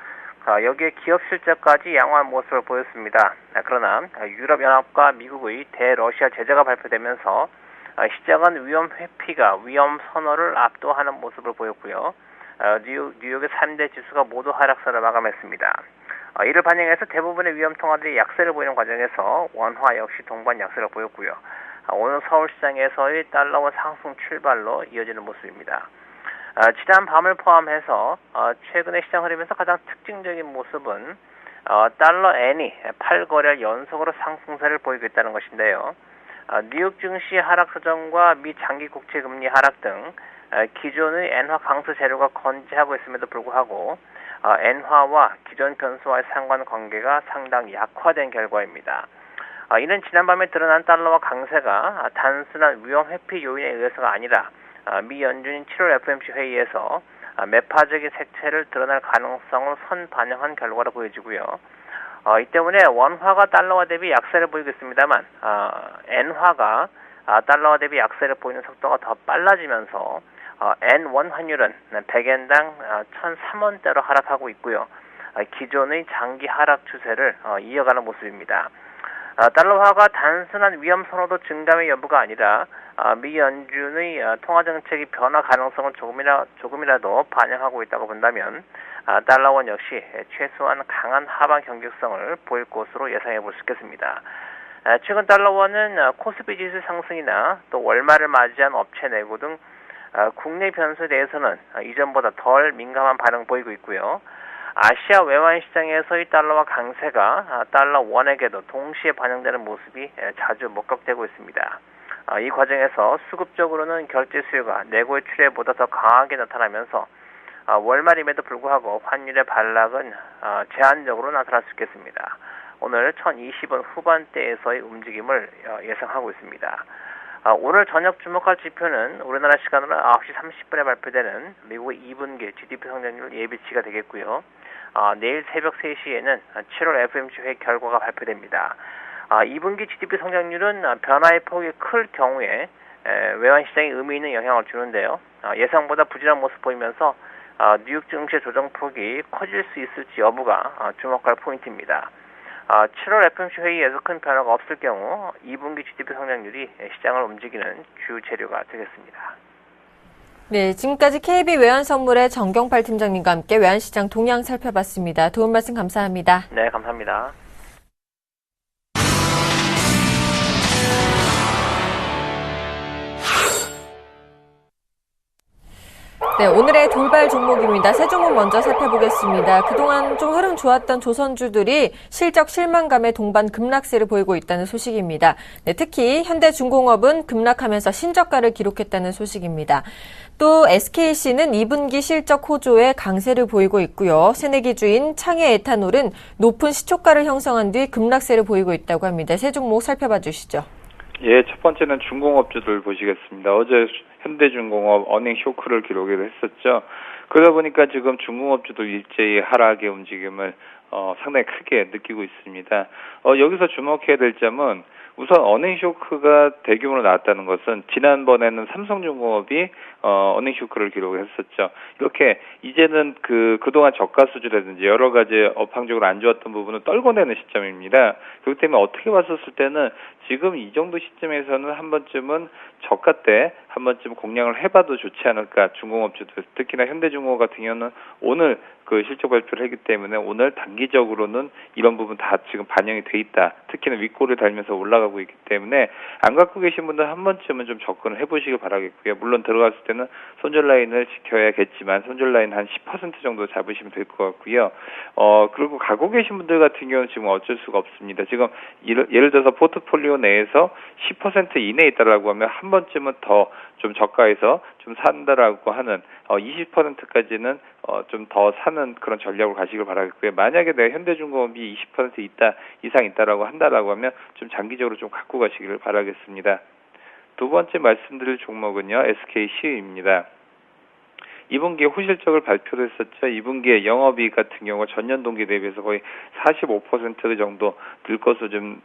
여기에 기업 실적까지 양호한 모습을 보였습니다. 그러나 유럽연합과 미국의 대러시아 제재가 발표되면서 시장은 위험 회피가 위험 선호를 압도하는 모습을 보였고요. 뉴욕의 3대 지수가 모두 하락세를 마감했습니다. 이를 반영해서 대부분의 위험 통화들이 약세를 보이는 과정에서 원화 역시 동반 약세를 보였고요. 오늘 서울시장에서의 달러원 상승 출발로 이어지는 모습입니다. 지난 밤을 포함해서 최근의 시장 흐름에서 가장 특징적인 모습은 달러 엔이 8거래일 연속으로 상승세를 보이고 있다는 것인데요. 뉴욕 증시 하락 사정과 미 장기 국채 금리 하락 등 기존의 엔화 강세 재료가 건재하고 있음에도 불구하고 엔화와 기존 변수와의 상관관계가 상당히 약화된 결과입니다. 이는 지난밤에 드러난 달러와 강세가 단순한 위험 회피 요인에 의해서가 아니라 미 연준인 7월 FOMC 회의에서 매파적인 색채를 드러낼 가능성을 선반영한 결과로 보여지고요. 이 때문에 원화가 달러와 대비 약세를 보이고 있습니다만 엔화가 달러와 대비 약세를 보이는 속도가 더 빨라지면서 N1 환율은 100엔당 1,003원대로 하락하고 있고요. 기존의 장기 하락 추세를 이어가는 모습입니다. 달러화가 단순한 위험 선호도 증감의 여부가 아니라 미 연준의 통화 정책이 변화 가능성을 조금이라도 반영하고 있다고 본다면 달러원 역시 최소한 강한 하방 경직성을 보일 것으로 예상해 볼 수 있겠습니다. 최근 달러원은 코스피 지수 상승이나 또 월말을 맞이한 업체 내고 등 국내 변수에 대해서는 이전보다 덜 민감한 반응 보이고 있고요. 아시아 외환시장에서의 달러와 강세가 달러 원에게도 동시에 반영되는 모습이 자주 목격되고 있습니다. 이 과정에서 수급적으로는 결제 수요가 내고의 출혈보다 더 강하게 나타나면서 월말임에도 불구하고 환율의 반락은 제한적으로 나타날 수 있겠습니다. 오늘 1020원 후반대에서의 움직임을 예상하고 있습니다. 오늘 저녁 주목할 지표는 우리나라 시간으로 9시 30분에 발표되는 미국의 2분기 GDP 성장률 예비치가 되겠고요. 내일 새벽 3시에는 7월 FOMC 회의 결과가 발표됩니다. 2분기 GDP 성장률은 변화의 폭이 클 경우에 외환 시장에 의미 있는 영향을 주는데요. 예상보다 부진한 모습 보이면서 뉴욕 증시의 조정폭이 커질 수 있을지 여부가 주목할 포인트입니다. 7월 FOMC 회의에서 큰 변화가 없을 경우 2분기 GDP 성장률이 시장을 움직이는 주 재료가 되겠습니다. 네, 지금까지 KB 외환선물의 정경팔 팀장님과 함께 외환시장 동향 살펴봤습니다. 도움 말씀 감사합니다. 네, 감사합니다. 네, 오늘의 돌발 종목입니다. 세 종목 먼저 살펴보겠습니다. 그동안 좀 흐름 좋았던 조선주들이 실적 실망감에 동반 급락세를 보이고 있다는 소식입니다. 네, 특히 현대중공업은 급락하면서 신저가를 기록했다는 소식입니다. 또 SKC는 2분기 실적 호조에 강세를 보이고 있고요. 새내기주인 창해에탄올은 높은 시초가를 형성한 뒤 급락세를 보이고 있다고 합니다. 세 종목 살펴봐 주시죠. 예, 첫 번째는 중공업주들 보시겠습니다. 어제 현대중공업 어닝 쇼크를 기록했었죠. 그러다 보니까 지금 중공업주도 일제히 하락의 움직임을 상당히 크게 느끼고 있습니다. 여기서 주목해야 될 점은 우선 어닝 쇼크가 대규모로 나왔다는 것은 지난번에는 삼성중공업이 어닝 쇼크를 기록했었죠. 이렇게 이제는 그동안 저가 수주라든지 여러 가지 업황적으로 안 좋았던 부분을 떨궈내는 시점입니다. 그렇기 때문에 어떻게 봤었을 때는 지금 이 정도 시점에서는 한 번쯤은 저가 때 한 번쯤 공략을 해봐도 좋지 않을까. 중공업주들, 특히나 현대중공업 같은 경우는 오늘 그 실적 발표를 했기 때문에 오늘 단기적으로는 이런 부분 다 지금 반영이 돼 있다. 특히나 윗골을 달면서 올라가고 있기 때문에 안 갖고 계신 분들 한 번쯤은 좀 접근을 해보시길 바라겠고요. 물론 들어갔을 때는 손절 라인을 지켜야겠지만 손절 라인 한 10% 정도 잡으시면 될 것 같고요. 그리고 갖고 계신 분들 같은 경우는 지금 어쩔 수가 없습니다. 지금 예를 들어서 포트폴리오 내에서 10% 이내에 있다라고 하면 한 번쯤은 더 좀 저가에서 좀 산다라고 하는 20%까지는 좀 더 사는 그런 전략을 가시길 바라겠고요. 만약에 내가 현대중공업이 20% 이상 있다라고 한다라고 하면 좀 장기적으로 좀 갖고 가시기를 바라겠습니다. 두 번째 말씀드릴 종목은요, SKC입니다. 2분기에 후실적을 발표를 했었죠. 2분기에 영업이익 같은 경우가 전년 동기 대비해서 거의 45% 정도 늘 것으로 좀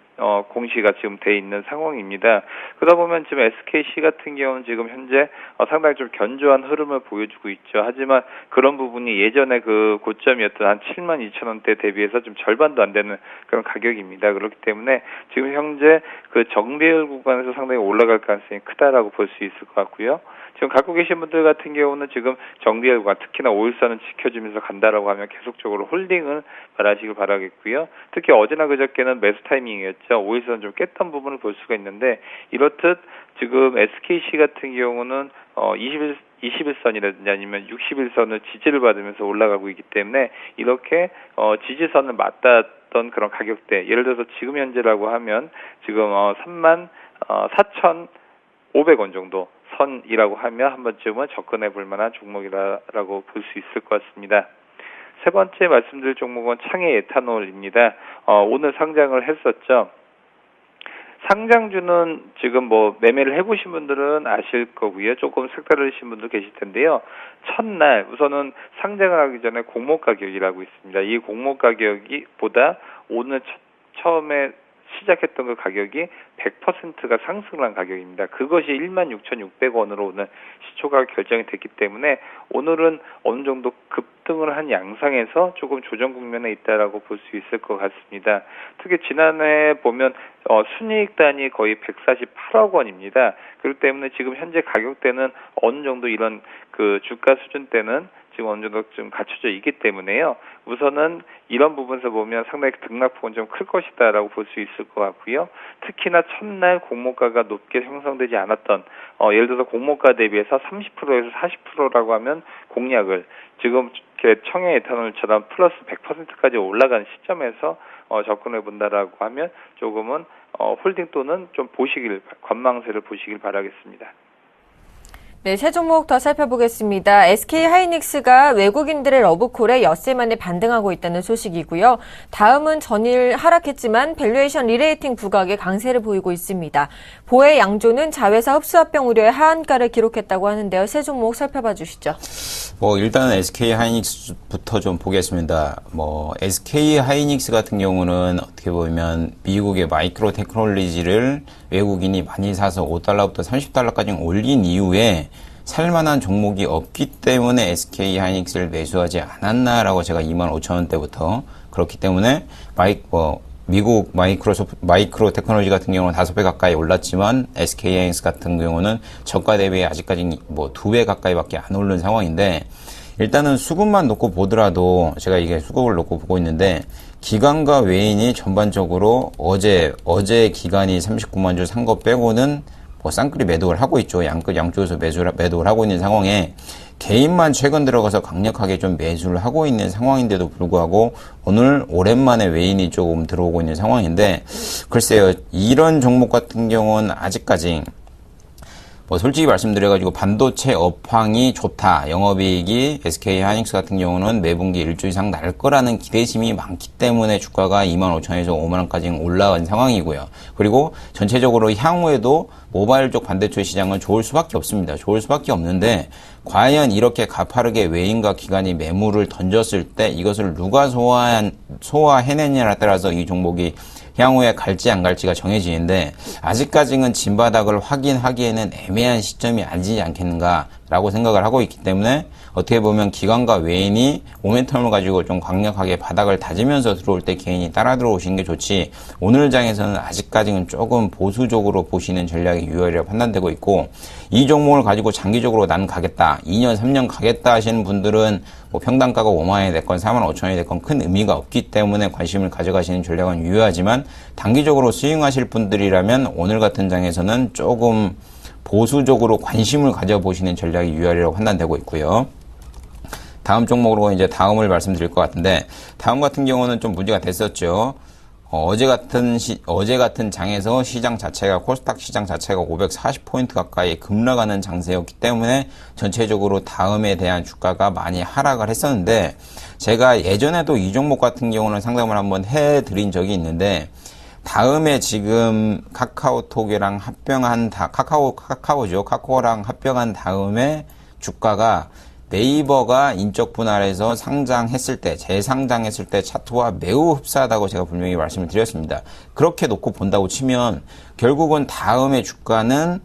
공시가 지금 돼 있는 상황입니다. 그러다 보면 지금 SKC 같은 경우는 지금 현재 상당히 좀 견조한 흐름을 보여주고 있죠. 하지만 그런 부분이 예전에 그 고점이었던 한 72,000원대 대비해서 좀 절반도 안 되는 그런 가격입니다. 그렇기 때문에 지금 현재 그 정배열 구간에서 상당히 올라갈 가능성이 크다라고 볼 수 있을 것 같고요. 지금 갖고 계신 분들 같은 경우는 지금 정비열 구간, 특히나 5일선을 지켜주면서 간다라고 하면 계속적으로 홀딩을 바라시길 바라겠고요. 특히 어제나 그저께는 매수 타이밍이었죠. 5일선 좀 깼던 부분을 볼 수가 있는데 이렇듯 지금 SKC 같은 경우는 21선이라든지 아니면 61선을 지지를 받으면서 올라가고 있기 때문에 이렇게 지지선을 맞닿았던 그런 가격대, 예를 들어서 지금 현재라고 하면 지금 34,500원 정도 선이라고 하면 한 번쯤은 접근해 볼 만한 종목이라고 볼 수 있을 것 같습니다. 세 번째 말씀드릴 종목은 창해 에탄올입니다. 오늘 상장을 했었죠. 상장주는 지금 매매를 해보신 분들은 아실 거고요. 조금 색다르신 분도 계실 텐데요. 첫날 우선은 상장을 하기 전에 공모 가격이라고 있습니다. 이 공모 가격이 보다 오늘 처음에 시작했던 그 가격이 100%가 상승을 한 가격입니다. 그것이 16,600원으로 오늘 시초가 결정이 됐기 때문에 오늘은 어느 정도 급등을 한 양상에서 조금 조정 국면에 있다라고 볼 수 있을 것 같습니다. 특히 지난해 보면 순이익단이 거의 148억 원입니다. 그렇기 때문에 지금 현재 가격대는 어느 정도 이런 그 주가 수준 때는 지금 어느 정도 좀 갖춰져 있기 때문에요. 우선은 이런 부분에서 보면 상당히 등락폭은 좀 클 것이다라고 볼 수 있을 것 같고요. 특히나 첫날 공모가가 높게 형성되지 않았던 예를 들어서 공모가 대비해서 30%에서 40%라고 하면 공략을 지금 청해 에탄올처럼 플러스 100%까지 올라간 시점에서 접근해 본다라고 하면 조금은 홀딩 또는 좀 관망세를 보시길 바라겠습니다. 네, 세 종목 더 살펴보겠습니다. SK하이닉스가 외국인들의 러브콜에 엿새 만에 반등하고 있다는 소식이고요. 다음은 전일 하락했지만 밸류에이션 리레이팅 부각에 강세를 보이고 있습니다. 보혜 양조는 자회사 흡수합병 우려의 하한가를 기록했다고 하는데요. 세 종목 살펴봐 주시죠. 일단 SK하이닉스부터 좀 보겠습니다. SK하이닉스 같은 경우는 어떻게 보면 미국의 마이크로 테크놀로지를 외국인이 많이 사서 $5부터 $30까지 올린 이후에 살만한 종목이 없기 때문에 SK하이닉스를 매수하지 않았나라고 제가 25,000원대부터 그렇기 때문에 미국 마이크로 테크놀로지 같은 경우는 5배 가까이 올랐지만 SK하이닉스 같은 경우는 저가 대비 아직까지 2배 가까이밖에 안 오른 상황인데 일단은 수급만 놓고 보더라도 제가 이게 수급을 놓고 보고 있는데 기관과 외인이 전반적으로 어제 기관이 39만 주 산 거 빼고는 쌍끌이 매도를 하고 있죠. 양쪽에서 매도를 하고 있는 상황에 개인만 최근 들어가서 강력하게 좀 매수를 하고 있는 상황인데도 불구하고 오늘 오랜만에 외인이 조금 들어오고 있는 상황인데 글쎄요. 이런 종목 같은 경우는 아직까지 솔직히 말씀드려가지고 반도체 업황이 좋다. 영업이익이 SK하이닉스 같은 경우는 매분기 1조 이상 날 거라는 기대심이 많기 때문에 주가가 25,000원에서 5만원까지 올라간 상황이고요. 그리고 전체적으로 향후에도 모바일 쪽 반도체 시장은 좋을 수밖에 없습니다. 좋을 수밖에 없는데 과연 이렇게 가파르게 외인과 기관이 매물을 던졌을 때 이것을 누가 소화해내냐에 따라서 이 종목이 향후에 갈지 안 갈지가 정해지는데 아직까지는 진바닥을 확인하기에는 애매한 시점이 아니지 않겠는가라고 생각을 하고 있기 때문에 어떻게 보면 기관과 외인이 모멘텀을 가지고 좀 강력하게 바닥을 다지면서 들어올 때 개인이 따라 들어오시는 게 좋지 오늘 장에서는 아직까지는 조금 보수적으로 보시는 전략이 유효하리라고 판단되고 있고 이 종목을 가지고 장기적으로 난 가겠다 2년 3년 가겠다 하시는 분들은 평단가가 5만원이 됐건 45,000원이 됐건 큰 의미가 없기 때문에 관심을 가져가시는 전략은 유효하지만 단기적으로 스윙하실 분들이라면 오늘 같은 장에서는 조금 보수적으로 관심을 가져보시는 전략이 유효하리라고 판단되고 있고요. 다음 종목으로 이제 다음을 말씀드릴 것 같은데 다음 같은 경우는 좀 문제가 됐었죠. 어제 같은 장에서 시장 자체가 코스닥 시장 자체가 540포인트 가까이 급락하는 장세였기 때문에 전체적으로 다음에 대한 주가가 많이 하락을 했었는데 제가 예전에도 이 종목 같은 경우는 상담을 한번 해드린 적이 있는데 다음에 지금 카카오톡이랑 카카오랑 합병한 다음에 주가가 네이버가 인적 분할해서 상장했을 때, 재상장했을 때 차트와 매우 흡사하다고 제가 분명히 말씀을 드렸습니다. 그렇게 놓고 본다고 치면 결국은 다음에 주가는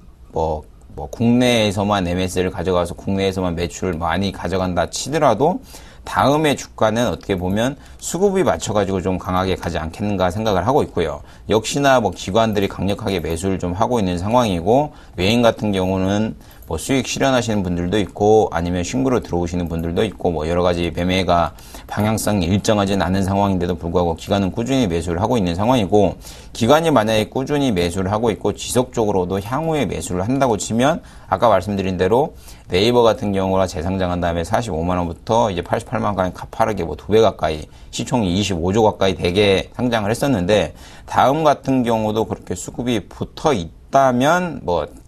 국내에서만 MS를 가져가서 국내에서만 매출을 많이 가져간다 치더라도 다음에 주가는 어떻게 보면 수급이 맞춰가지고 좀 강하게 가지 않겠는가 생각을 하고 있고요. 역시나 기관들이 강력하게 매수를 좀 하고 있는 상황이고 외인 같은 경우는 수익 실현하시는 분들도 있고 아니면 신규로 들어오시는 분들도 있고 여러 가지 매매가 방향성이 일정하진 않은 상황인데도 불구하고 기관은 꾸준히 매수를 하고 있는 상황이고 기관이 만약에 꾸준히 매수를 하고 있고 지속적으로도 향후에 매수를 한다고 치면 아까 말씀드린 대로 네이버 같은 경우가 재상장한 다음에 45만원부터 이제 88만원까지 가파르게 2배 가까이 시총이 25조 가까이 되게 상장을 했었는데 다음 같은 경우도 그렇게 수급이 붙어 있다면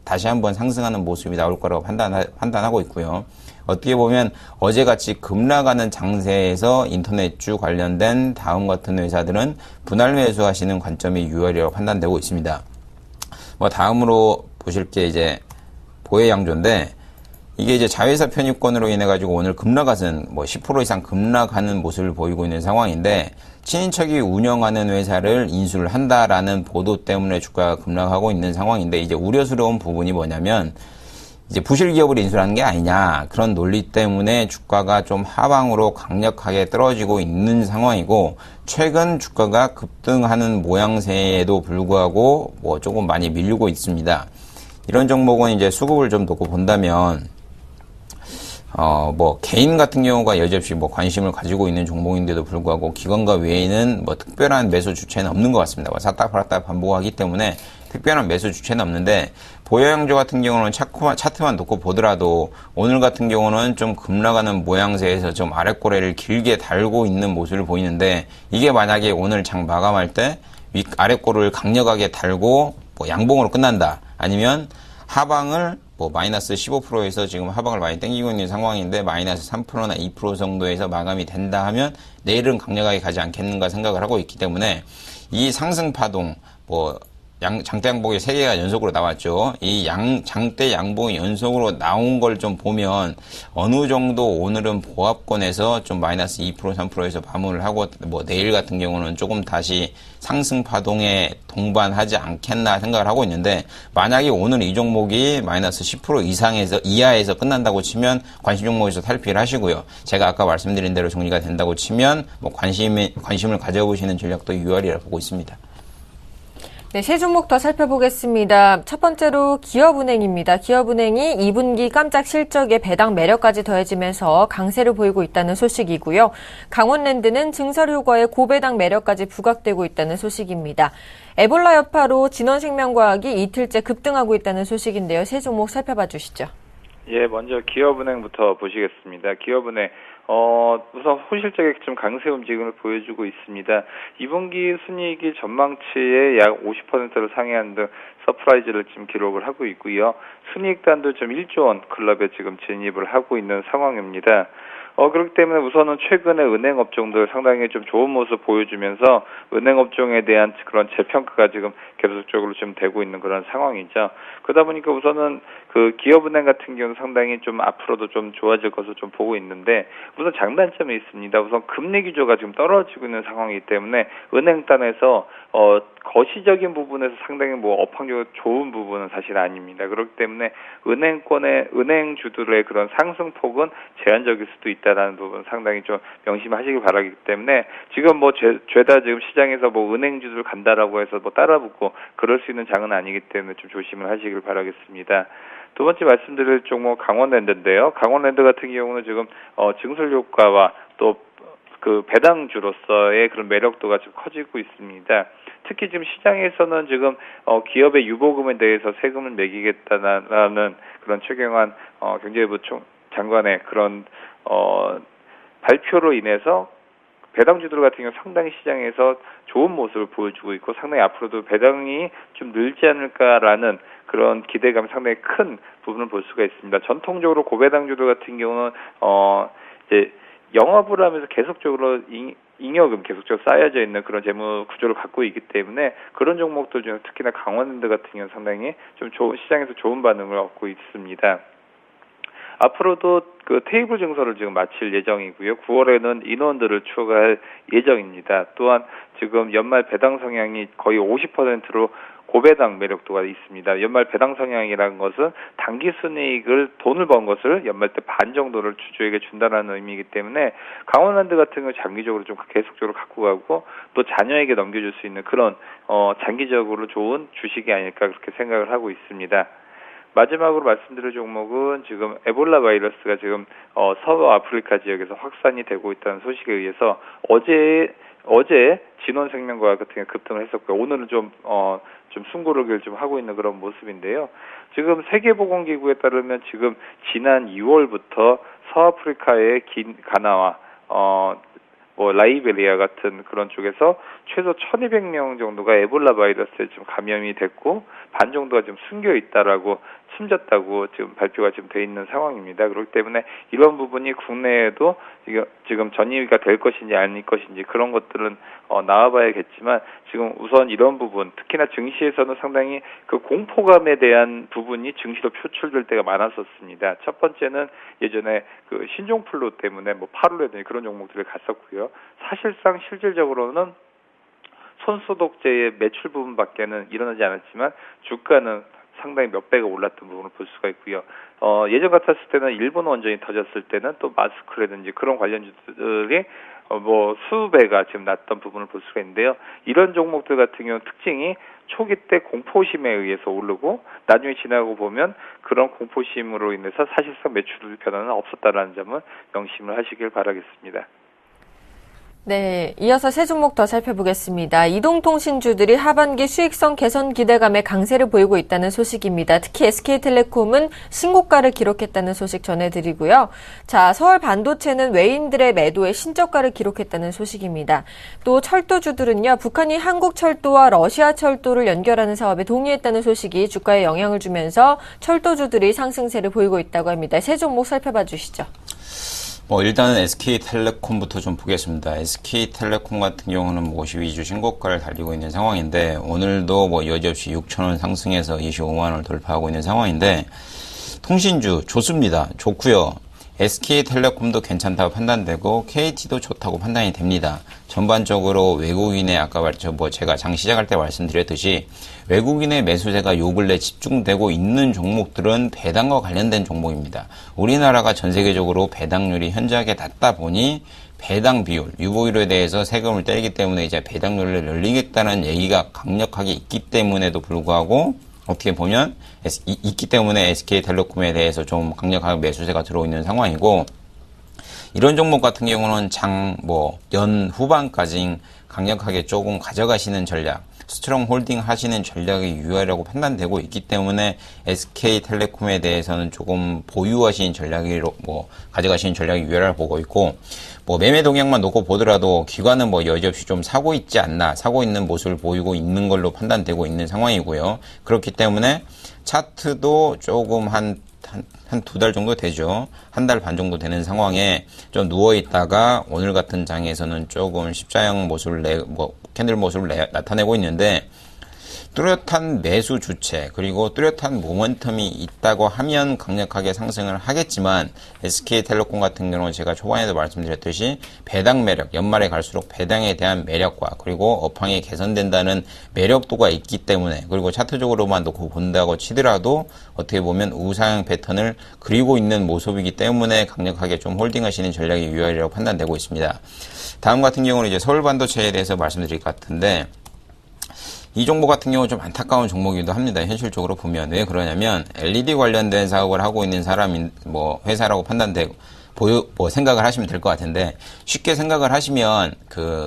다시 한번 상승하는 모습이 나올 거라고 판단하고 있고요. 어떻게 보면 어제같이 급락하는 장세에서 인터넷주 관련된 다음 같은 회사들은 분할 매수하시는 관점이 유효하리라고 판단되고 있습니다. 다음으로 보실 게 이제 보혜 양조인데 이게 이제 자회사 편입권으로 인해 가지고 오늘 급락하는 10% 이상 급락하는 모습을 보이고 있는 상황인데 친인척이 운영하는 회사를 인수를 한다라는 보도 때문에 주가가 급락하고 있는 상황인데 이제 우려스러운 부분이 뭐냐면 이제 부실 기업을 인수하는 게 아니냐 그런 논리 때문에 주가가 좀 하방으로 강력하게 떨어지고 있는 상황이고 최근 주가가 급등하는 모양새에도 불구하고 조금 많이 밀리고 있습니다. 이런 종목은 이제 수급을 좀 놓고 본다면 개인 같은 경우가 여지없이 관심을 가지고 있는 종목인데도 불구하고 기관과 외에는 특별한 매수 주체는 없는 것 같습니다. 샀다 팔았다 반복하기 때문에 특별한 매수 주체는 없는데 보혜양조 같은 경우는 차트만 놓고 보더라도 오늘 같은 경우는 좀 급락하는 모양새에서 좀 아랫꼬리를 길게 달고 있는 모습을 보이는데 이게 만약에 오늘 장 마감할 때 아랫꼬리를 강력하게 달고 양봉으로 끝난다. 아니면 하방을 뭐 마이너스 15%에서 지금 하방을 많이 땡기고 있는 상황인데 마이너스 3%나 2% 정도에서 마감이 된다 하면 내일은 강력하게 가지 않겠는가 생각을 하고 있기 때문에 이 상승 파동 뭐 장대 양봉이 3개가 연속으로 나왔죠. 이 장대 양봉이 연속으로 나온 걸 좀 보면 어느 정도 오늘은 보합권에서 좀 마이너스 2% 3%에서 마무리를 하고 뭐 내일 같은 경우는 조금 다시 상승 파동에 동반하지 않겠나 생각을 하고 있는데 만약에 오늘 이 종목이 마이너스 10% 이하에서 끝난다고 치면 관심 종목에서 탈피를 하시고요. 제가 아까 말씀드린 대로 정리가 된다고 치면 뭐 관심을 가져보시는 전략도 유효하리라 보고 있습니다. 네, 세 종목 더 살펴보겠습니다. 첫 번째로 기업은행입니다. 기업은행이 2분기 깜짝 실적에 배당 매력까지 더해지면서 강세를 보이고 있다는 소식이고요. 강원랜드는 증설 효과에 고배당 매력까지 부각되고 있다는 소식입니다. 에볼라 여파로 진원생명과학이 이틀째 급등하고 있다는 소식인데요. 세 종목 살펴봐 주시죠. 예, 먼저 기업은행부터 보시겠습니다. 기업은행 우선 호실적에 좀 강세 움직임을 보여주고 있습니다. 2분기 순이익이 전망치의 약 50%를 상회하는 등 서프라이즈를 지금 기록을 하고 있고요. 순이익단도 좀 1조 원 클럽에 지금 진입을 하고 있는 상황입니다. 그렇기 때문에 우선은 최근에 은행 업종들 상당히 좀 좋은 모습 보여주면서 은행 업종에 대한 그런 재평가가 지금 계속적으로 좀 되고 있는 그런 상황이죠. 그러다 보니까 우선은 그 기업은행 같은 경우는 상당히 좀 앞으로도 좀 좋아질 것을 좀 보고 있는데 우선 장단점이 있습니다. 우선 금리 기조가 지금 떨어지고 있는 상황이기 때문에 은행단에서 거시적인 부분에서 상당히 뭐 업황적으로 좋은 부분은 사실 아닙니다. 그렇기 때문에 은행주들의 그런 상승폭은 제한적일 수도 있다라는 부분 상당히 좀 명심하시기 바라기 때문에 지금 뭐 죄다 지금 시장에서 뭐 은행주들 간다라고 해서 뭐 따라붙고 그럴 수 있는 장은 아니기 때문에 좀 조심을 하시길 바라겠습니다. 두 번째 말씀드릴 종목 강원랜드인데요. 강원랜드 같은 경우는 지금 증설 효과와 또 그 배당주로서의 그런 매력도가 좀 커지고 있습니다. 특히 지금 시장에서는 지금 기업의 유보금에 대해서 세금을 매기겠다라는 그런 최경환 경제부 장관의 그런 발표로 인해서 배당주들 같은 경우 상당히 시장에서 좋은 모습을 보여주고 있고 상당히 앞으로도 배당이 좀 늘지 않을까라는 그런 기대감이 상당히 큰 부분을 볼 수가 있습니다. 전통적으로 고배당주들 같은 경우는 이제 영업을 하면서 계속적으로 잉여금 계속적으로 쌓여져 있는 그런 재무 구조를 갖고 있기 때문에 그런 종목들 중에 특히나 강원랜드 같은 경우는 상당히 좀 시장에서 좋은 반응을 얻고 있습니다. 앞으로도 그 테이블 증설을 지금 마칠 예정이고요. 9월에는 인원들을 추가할 예정입니다. 또한 지금 연말 배당 성향이 거의 50%로 고배당 매력도가 있습니다. 연말 배당 성향이라는 것은 단기 순이익을 돈을 번 것을 연말 때 반 정도를 주주에게 준다는 의미이기 때문에 강원랜드 같은 경우 장기적으로 좀 계속적으로 갖고 가고 또 자녀에게 넘겨줄 수 있는 그런 장기적으로 좋은 주식이 아닐까 그렇게 생각을 하고 있습니다. 마지막으로 말씀드릴 종목은 지금 에볼라 바이러스가 지금 서아프리카 지역에서 확산이 되고 있다는 소식에 의해서 어제 진원생명과학 같은 경우 급등을 했었고요. 오늘은 좀 숨고르기를 좀 하고 있는 그런 모습인데요. 지금 세계보건기구에 따르면 지금 지난 2월부터 서아프리카의 가나와 뭐 라이베리아 같은 그런 쪽에서 최소 1,200명 정도가 에볼라 바이러스에 좀 감염이 됐고 반 정도가 지금 숨졌다고 지금 발표가 지금 돼 있는 상황입니다. 그렇기 때문에 이런 부분이 국내에도 지금 전이가 될 것인지 아닐 것인지 그런 것들은 나와봐야겠지만 지금 우선 이런 부분 특히나 증시에서는 상당히 그 공포감에 대한 부분이 증시로 표출될 때가 많았었습니다. 첫 번째는 예전에 그 신종플루 때문에 뭐 파루라든지 그런 종목들을 갔었고요. 사실상 실질적으로는 손소독제의 매출 부분밖에는 일어나지 않았지만 주가는 상당히 몇 배가 올랐던 부분을 볼 수가 있고요. 예전 같았을 때는 일본 원전이 터졌을 때는 또 마스크라든지 그런 관련주들이 뭐 수배가 지금 났던 부분을 볼 수가 있는데요. 이런 종목들 같은 경우는 특징이 초기 때 공포심에 의해서 오르고 나중에 지나고 보면 그런 공포심으로 인해서 사실상 매출 변화는 없었다라는 점은 명심을 하시길 바라겠습니다. 네, 이어서 세 종목 더 살펴보겠습니다. 이동통신주들이 하반기 수익성 개선 기대감에 강세를 보이고 있다는 소식입니다. 특히 SK텔레콤은 신고가를 기록했다는 소식 전해드리고요. 자, 서울반도체는 외인들의 매도에 신저가를 기록했다는 소식입니다. 또 철도주들은요, 북한이 한국철도와 러시아철도를 연결하는 사업에 동의했다는 소식이 주가에 영향을 주면서 철도주들이 상승세를 보이고 있다고 합니다. 세 종목 살펴봐 주시죠. 일단은 SK텔레콤부터 좀 보겠습니다. SK텔레콤 같은 경우는 52주 신고가를 달리고 있는 상황인데, 오늘도 여지없이 6,000원 상승해서 25만원을 돌파하고 있는 상황인데, 통신주 좋습니다. 좋고요. SK텔레콤도 괜찮다고 판단되고 KT도 좋다고 판단이 됩니다. 전반적으로 외국인의 제가 장 시작할 때 말씀드렸듯이 외국인의 매수세가 요 근래 집중되고 있는 종목들은 배당과 관련된 종목입니다. 우리나라가 전 세계적으로 배당률이 현저하게 낮다 보니 배당 비율, 유보율에 대해서 세금을 떼기 때문에 이제 배당률을 늘리겠다는 얘기가 강력하게 있기 때문에도 불구하고 어떻게 보면 있기 때문에 SK텔레콤에 대해서 좀 강력하게 매수세가 들어오는 상황이고, 이런 종목 같은 경우는 연 후반까지 강력하게 조금 가져가시는 전략, 스트롱 홀딩 하시는 전략이 유효하라고 판단되고 있기 때문에 SK텔레콤에 대해서는 조금 보유하시는 전략으로 가져가시는 전략이 유효하다고 보고 있고, 매매 동향만 놓고 보더라도 기관은 여지없이 좀 사고 있지 않나, 사고 있는 모습을 보이고 있는 걸로 판단되고 있는 상황이고요. 그렇기 때문에 차트도 조금 한 2달 정도 되죠. 1달 반 정도 되는 상황에 좀 누워있다가 오늘 같은 장에서는 조금 십자형 모습을 캔들 모습을 나타내고 있는데, 뚜렷한 매수 주체 그리고 뚜렷한 모멘텀이 있다고 하면 강력하게 상승을 하겠지만, SK텔레콤 같은 경우는 제가 초반에도 말씀드렸듯이 배당 매력, 연말에 갈수록 배당에 대한 매력과 그리고 업황이 개선된다는 매력도가 있기 때문에, 그리고 차트적으로만 놓고 본다고 치더라도 어떻게 보면 우상향 패턴을 그리고 있는 모습이기 때문에 강력하게 좀 홀딩하시는 전략이 유효하리라고 판단되고 있습니다. 다음 같은 경우는 이제 서울반도체에 대해서 말씀드릴 것 같은데, 이 종목 같은 경우 좀 안타까운 종목이기도 합니다. 현실적으로 보면. 왜 그러냐면 LED 관련된 사업을 하고 있는 사람인 회사라고 판단되고 생각을 하시면 될 것 같은데, 쉽게 생각을 하시면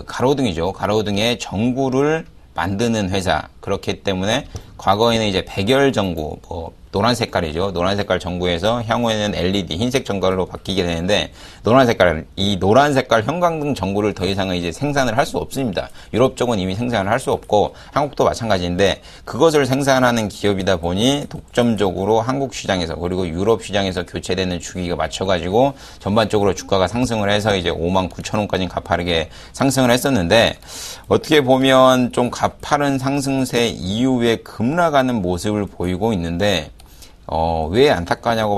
가로등이죠. 가로등의 전구를 만드는 회사. 그렇기 때문에 과거에는 이제 백열 전구, 노란 색깔이죠. 노란 색깔 전구에서 향후에는 LED, 흰색 전구로 바뀌게 되는데, 이 노란 색깔 형광등 전구를 더 이상은 이제 생산을 할 수 없습니다. 유럽 쪽은 이미 생산을 할 수 없고, 한국도 마찬가지인데, 그것을 생산하는 기업이다 보니 독점적으로 한국 시장에서 그리고 유럽 시장에서 교체되는 주기가 맞춰가지고 전반적으로 주가가 상승을 해서 이제 59,000원까지 가파르게 상승을 했었는데, 어떻게 보면 좀 가파른 상승세 이후에 급락하는 모습을 보이고 있는데, 왜 안타깝다고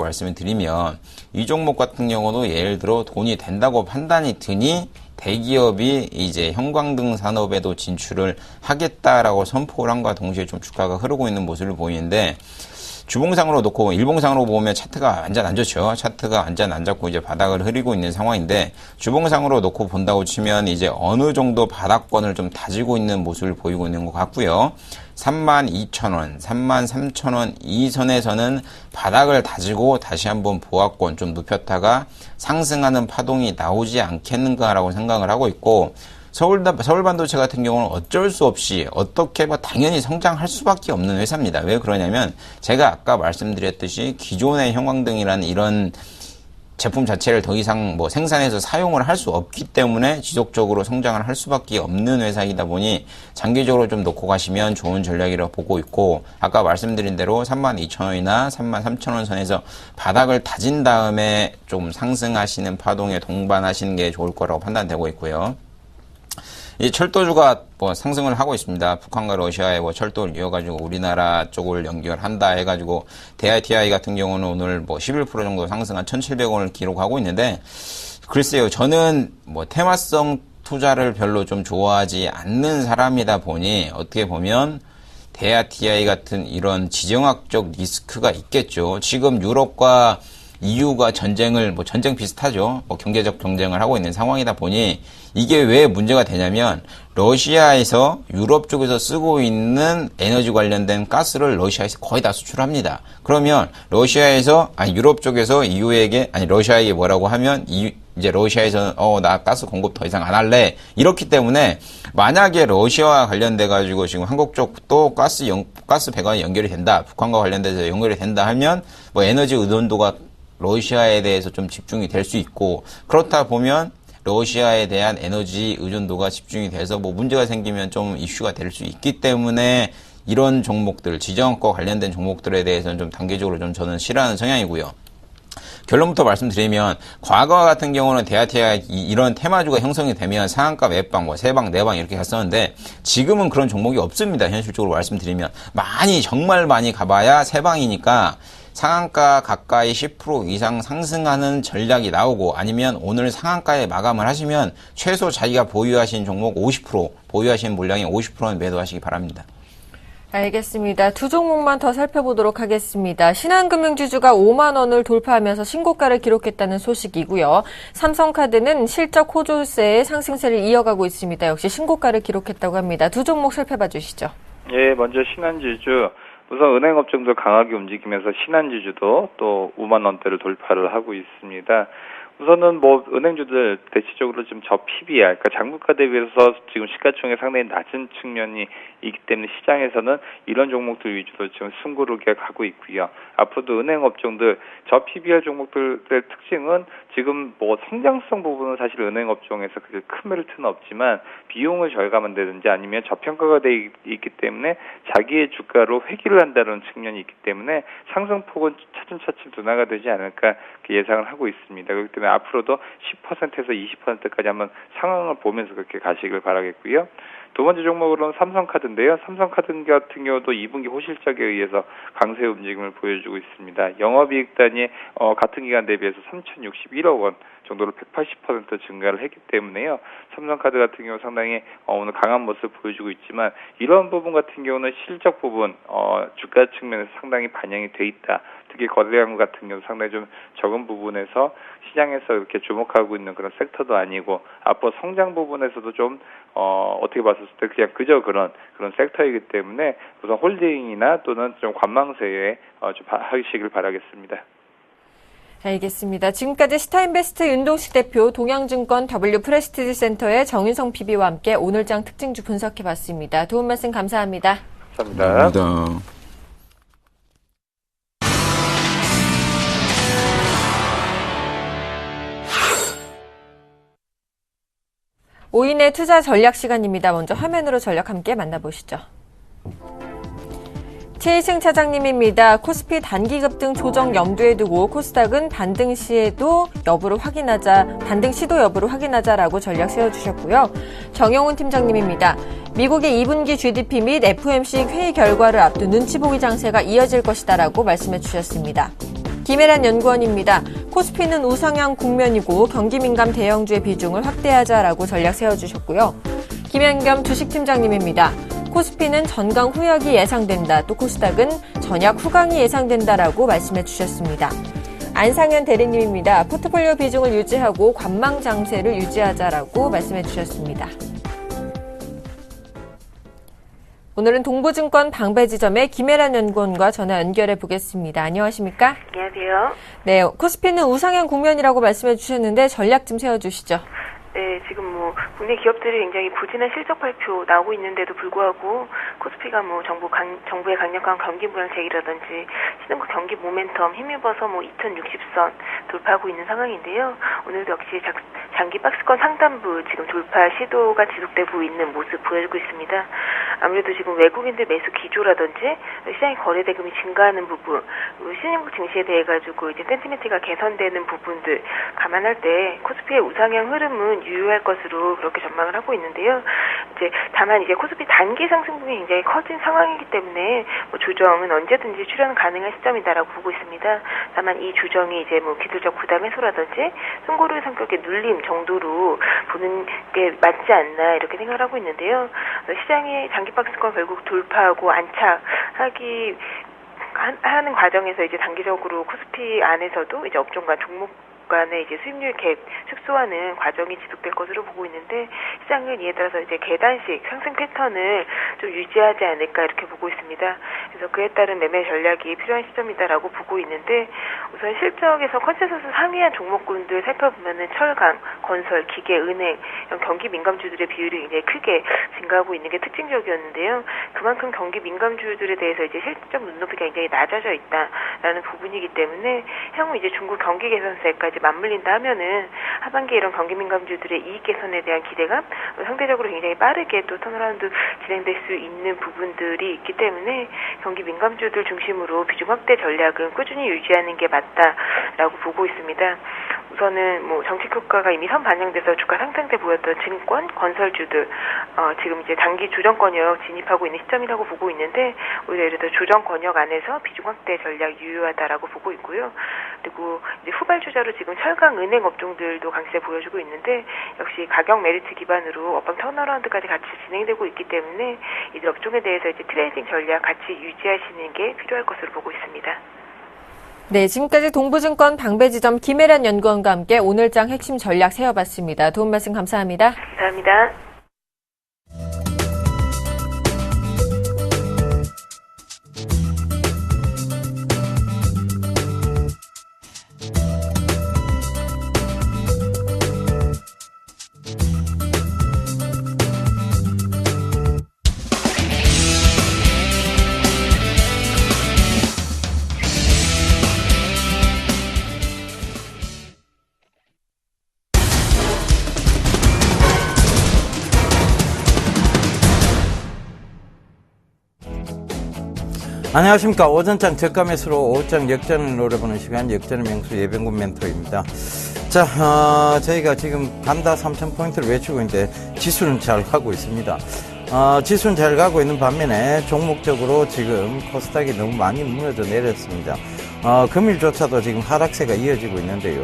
말씀을 드리면, 이 종목 같은 경우도 예를 들어 돈이 된다고 판단이 드니 대기업이 이제 형광등 산업에도 진출을 하겠다라고 선포를 한과 동시에 좀 주가가 흐르고 있는 모습을 보이는데, 주봉상으로 놓고 일봉상으로 보면 차트가 완전 안 좋죠. 차트가 완전 안 좋고 이제 바닥을 흐리고 있는 상황인데, 주봉상으로 놓고 본다고 치면 이제 어느 정도 바닥권을 좀 다지고 있는 모습을 보이고 있는 것 같고요. 32,000원, 33,000원 이 선에서는 바닥을 다지고 다시 한번 보합권 좀 눕혔다가 상승하는 파동이 나오지 않겠는가라고 생각을 하고 있고, 서울반도체 같은 경우는 어쩔 수 없이 당연히 성장할 수밖에 없는 회사입니다. 왜 그러냐면, 제가 아까 말씀드렸듯이 기존의 형광등이라는 이런 제품 자체를 더 이상 생산해서 사용을 할 수 없기 때문에 지속적으로 성장을 할 수밖에 없는 회사이다 보니 장기적으로 좀 놓고 가시면 좋은 전략이라고 보고 있고, 아까 말씀드린 대로 32,000원이나 33,000원 선에서 바닥을 다진 다음에 좀 상승하시는 파동에 동반하시는 게 좋을 거라고 판단되고 있고요. 이 철도주가 상승을 하고 있습니다. 북한과 러시아의 철도를 이어가지고 우리나라 쪽을 연결한다 해가지고, DITI 같은 경우는 오늘 11% 정도 상승한 1,700원을 기록하고 있는데, 글쎄요, 저는 테마성 투자를 별로 좀 좋아하지 않는 사람이다 보니 어떻게 보면 DITI 같은 이런 지정학적 리스크가 있겠죠. 지금 유럽과 EU가 전쟁 비슷하죠. 경제적 경쟁을 하고 있는 상황이다 보니, 이게 왜 문제가 되냐면, 러시아에서 유럽 쪽에서 쓰고 있는 에너지 관련된 가스를 러시아에서 거의 다 수출합니다. 그러면 유럽 쪽에서 러시아에게 뭐라고 하면 이제 러시아에서는 나 가스 공급 더 이상 안 할래. 이렇기 때문에 만약에 러시아와 관련돼 가지고 지금 한국 쪽도 가스 배관이 연결이 된다. 북한과 관련돼서 연결이 된다 하면 뭐 에너지 의존도가 러시아에 대해서 좀 집중이 될 수 있고, 그렇다 보면 러시아에 대한 에너지 의존도가 집중이 돼서 뭐 문제가 생기면 좀 이슈가 될 수 있기 때문에 이런 종목들, 지정학과 관련된 종목들에 대해서는 좀 단계적으로 좀 저는 싫어하는 성향이고요. 결론부터 말씀드리면 과거 같은 경우는 대하태가 이런 테마주가 형성이 되면 상한가 몇 방, 뭐 3방, 4방 이렇게 갔었는데 지금은 그런 종목이 없습니다. 현실적으로 말씀드리면 정말 많이 가봐야 3방이니까 상한가 가까이 10% 이상 상승하는 전략이 나오고, 아니면 오늘 상한가에 마감을 하시면 최소 자기가 보유하신 종목 50%, 보유하신 물량의 50%는 매도하시기 바랍니다. 알겠습니다. 두 종목만 더 살펴보도록 하겠습니다. 신한금융지주가 5만 원을 돌파하면서 신고가를 기록했다는 소식이고요. 삼성카드는 실적 호조세의 상승세를 이어가고 있습니다. 역시 신고가를 기록했다고 합니다. 두 종목 살펴봐 주시죠. 예, 먼저 신한지주. 우선 은행업종들 강하게 움직이면서 신한지주도 또 5만 원대를 돌파를 하고 있습니다. 우선은 뭐 은행주들 대체적으로 좀 저PBR, 그러니까 장부가 대비해서 지금 시가총액 상당히 낮은 측면이 있기 때문에 시장에서는 이런 종목들 위주로 지금 숨고르게 가고 있고요. 앞으로도 은행업종들 저PBR 종목들의 특징은 지금 뭐 성장성 부분은 사실 은행업종에서 그렇게 큰 메리트는 없지만 비용을 절감한다든지 아니면 저평가가 돼 있기 때문에 자기의 주가로 회귀를 한다는 측면이 있기 때문에 상승폭은 차츰차츰 둔화가 되지 않을까 예상을 하고 있습니다. 그렇기 때문에 앞으로도 10%에서 20%까지 한번 상황을 보면서 그렇게 가시길 바라겠고요. 두 번째 종목으로는 삼성카드인데요. 삼성카드 같은 경우도 2분기 호실적에 의해서 강세 움직임을 보여주고 있습니다. 영업이익단이 같은 기간 대비해서 3,061억 원 정도로 180% 증가를 했기 때문에요. 삼성카드 같은 경우 상당히 오늘 강한 모습을 보여주고 있지만 이런 부분 같은 경우는 실적 부분, 주가 측면에서 상당히 반영이 돼 있다. 특히 거래량 같은 경우 상당히 좀 적은 부분에서 시장에서 이렇게 주목하고 있는 그런 섹터도 아니고 앞으로 성장 부분에서도 좀 어떻게 봤을 때 그냥 그저 그런 섹터이기 때문에 우선 홀딩이나 또는 좀 관망세에 좀 하시길 바라겠습니다. 알겠습니다. 지금까지 스타인베스트 윤동식 대표, 동양증권 W프레스티지 센터의 정윤성 PB와 함께 오늘장 특징주 분석해봤습니다. 도움 말씀 감사합니다. 감사합니다. 오인의 투자 전략 시간입니다. 먼저 화면으로 전략 함께 만나보시죠. 최희승 차장님입니다. 코스피 단기 급등 조정 염두에 두고 코스닥은 반등 시도 여부를 확인하자라고 전략 세워주셨고요. 정영훈 팀장님입니다. 미국의 2분기 GDP 및 FOMC 회의 결과를 앞둔 눈치 보기 장세가 이어질 것이다라고 말씀해 주셨습니다. 김혜란 연구원입니다. 코스피는 우상향 국면이고 경기 민감 대형주의 비중을 확대하자라고 전략 세워주셨고요. 김현겸 주식팀장님입니다. 코스피는 전강 후약이 예상된다. 또 코스닥은 전약 후강이 예상된다라고 말씀해 주셨습니다. 안상현 대리님입니다. 포트폴리오 비중을 유지하고 관망 장세를 유지하자라고 말씀해 주셨습니다. 오늘은 동부증권 방배지점의 김혜란 연구원과 전화 연결해 보겠습니다. 안녕하십니까? 안녕하세요. 네, 코스피는 우상향 국면이라고 말씀해 주셨는데 전략 좀 세워주시죠. 네, 지금 국내 기업들이 굉장히 부진한 실적 발표 나오고 있는데도 불구하고 코스피가 정부의 강력한 경기 불안책이라든지 신흥국 경기 모멘텀 힘입어서 2060선 돌파하고 있는 상황인데요. 오늘도 역시 장기 박스권 상단부 지금 돌파 시도가 지속되고 있는 모습 보여주고 있습니다. 아무래도 지금 외국인들 매수 기조라든지 시장의 거래 대금이 증가하는 부분, 신흥국 증시에 대해 가지고 이제 센티멘트가 개선되는 부분들 감안할 때 코스피의 우상향 흐름은 유효할 것으로 그렇게 전망을 하고 있는데요. 다만 코스피 단기 상승폭이 굉장히 커진 상황이기 때문에 조정은 언제든지 출현 가능한 시점이다라고 보고 있습니다. 다만 이 조정이 기술적 부담 해소라든지 숨고르의 성격의 눌림 정도로 보는 게 맞지 않나 이렇게 생각을 하고 있는데요. 시장의 장기 박스권 결국 돌파하고 안착하는 과정에서 단기적으로 코스피 안에서도 업종과 종목 간의 이제 수익률 갭 축소하는 과정이 지속될 것으로 보고 있는데 시장은 이에 따라서 이제 계단식 상승 패턴을 좀 유지하지 않을까 이렇게 보고 있습니다. 그래서 그에 따른 매매 전략이 필요한 시점이다라고 보고 있는데 우선 실적에서 컨센서스 상위한 종목군들 살펴보면은 철강, 건설, 기계, 은행 이런 경기 민감주들의 비율이 굉장히 크게 증가하고 있는 게 특징적이었는데요. 그만큼 경기 민감주들에 대해서 이제 실적 눈높이가 굉장히 낮아져 있다라는 부분이기 때문에 향후 이제 중국 경기 개선세까지 맞물린다 하면은 하반기에 이런 경기 민감주들의 이익 개선에 대한 기대감 상대적으로 굉장히 빠르게 또 턴어라운드 진행될 수 있는 부분들이 있기 때문에 경기 민감주들 중심으로 비중 확대 전략은 꾸준히 유지하는 게 맞다라고 보고 있습니다. 우선은 뭐 정책 효과가 이미 선 반영돼서 주가 상승 때 보였던 증권, 건설주들 지금 이제 단기 조정 권역 진입하고 있는 시점이라고 보고 있는데 오히려 예를 들어 조정 권역 안에서 비중 확대 전략 유효하다라고 보고 있고요. 그리고 이제 후발주자로 지금 철강, 은행 업종들도 강세 보여주고 있는데 역시 가격 메리트 기반으로 업황 턴어라운드까지 같이 진행되고 있기 때문에 이들 업종에 대해서 이제 트레이딩 전략 같이 유지하시는 게 필요할 것으로 보고 있습니다. 네, 지금까지 동부증권 방배지점 김혜란 연구원과 함께 오늘장 핵심 전략 세워봤습니다. 도움 말씀 감사합니다. 감사합니다. 안녕하십니까. 오전장 저가 매수로 오후장 역전을 노려보는 시간 역전의 명수 예병군 멘토입니다. 자, 저희가 지금 간다 3,000포인트를 외치고 있는데 지수는 잘 가고 있습니다. 지수는 잘 가고 있는 반면에 종목적으로 지금 코스닥이 너무 많이 무너져 내렸습니다. 금일조차도 지금 하락세가 이어지고 있는데요.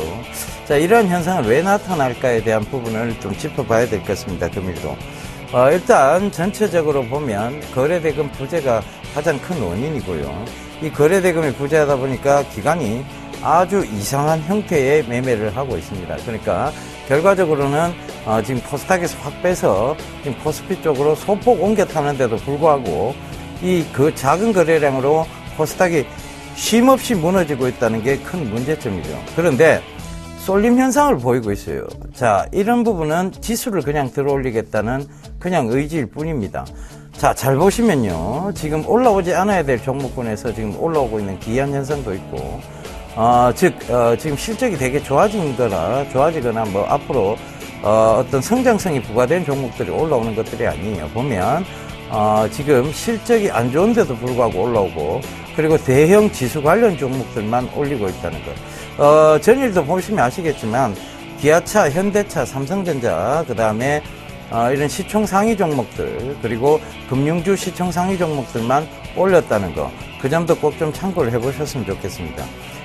자, 이러한 현상은 왜 나타날까에 대한 부분을 좀 짚어봐야 될 것 같습니다. 금일도. 일단 전체적으로 보면 거래대금 부재가 가장 큰 원인이고요. 이 거래대금이 부재하다 보니까 기관이 아주 이상한 형태의 매매를 하고 있습니다. 그러니까 결과적으로는 지금 코스닥에서 확 빼서 지금 코스피 쪽으로 소폭 옮겨 타는데도 불구하고 이 그 작은 거래량으로 코스닥이 쉼없이 무너지고 있다는 게 큰 문제점이죠. 그런데 쏠림 현상을 보이고 있어요. 자, 이런 부분은 지수를 그냥 들어올리겠다는 그냥 의지일 뿐입니다. 자, 잘 보시면요. 지금 올라오지 않아야 될 종목군에서 지금 올라오고 있는 기한 현상도 있고, 지금 실적이 되게 좋아지거나 뭐 앞으로, 어떤 성장성이 부과된 종목들이 올라오는 것들이 아니에요. 보면, 지금 실적이 안 좋은데도 불구하고 올라오고, 그리고 대형 지수 관련 종목들만 올리고 있다는 것. 전일도 보시면 아시겠지만, 기아차, 현대차, 삼성전자, 그 다음에 이런 시총 상위 종목들, 그리고 금융주 시총 상위 종목들만 올렸다는 거. 그 점도 꼭 좀 참고를 해보셨으면 좋겠습니다.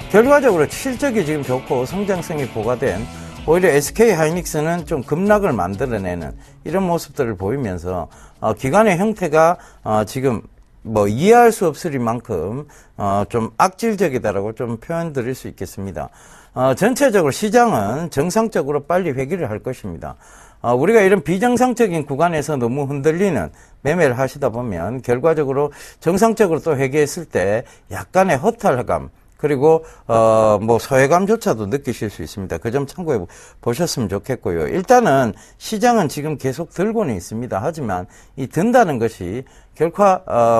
결과적으로 실적이 지금 좋고 성장성이 부과된 오히려 SK 하이닉스는 좀 급락을 만들어내는 이런 모습들을 보이면서 기관의 형태가 지금 뭐 이해할 수 없을 만큼 좀 악질적이다라고 좀 표현 드릴 수 있겠습니다. 전체적으로 시장은 정상적으로 빨리 회귀를 할 것입니다. 우리가 이런 비정상적인 구간에서 너무 흔들리는 매매를 하시다 보면 결과적으로 정상적으로 또 회귀했을 때 약간의 허탈감, 그리고 뭐 소외감조차도 느끼실 수 있습니다. 그 점 참고해 보셨으면 좋겠고요. 일단은 시장은 지금 계속 들고는 있습니다. 하지만 이 든다는 것이 결코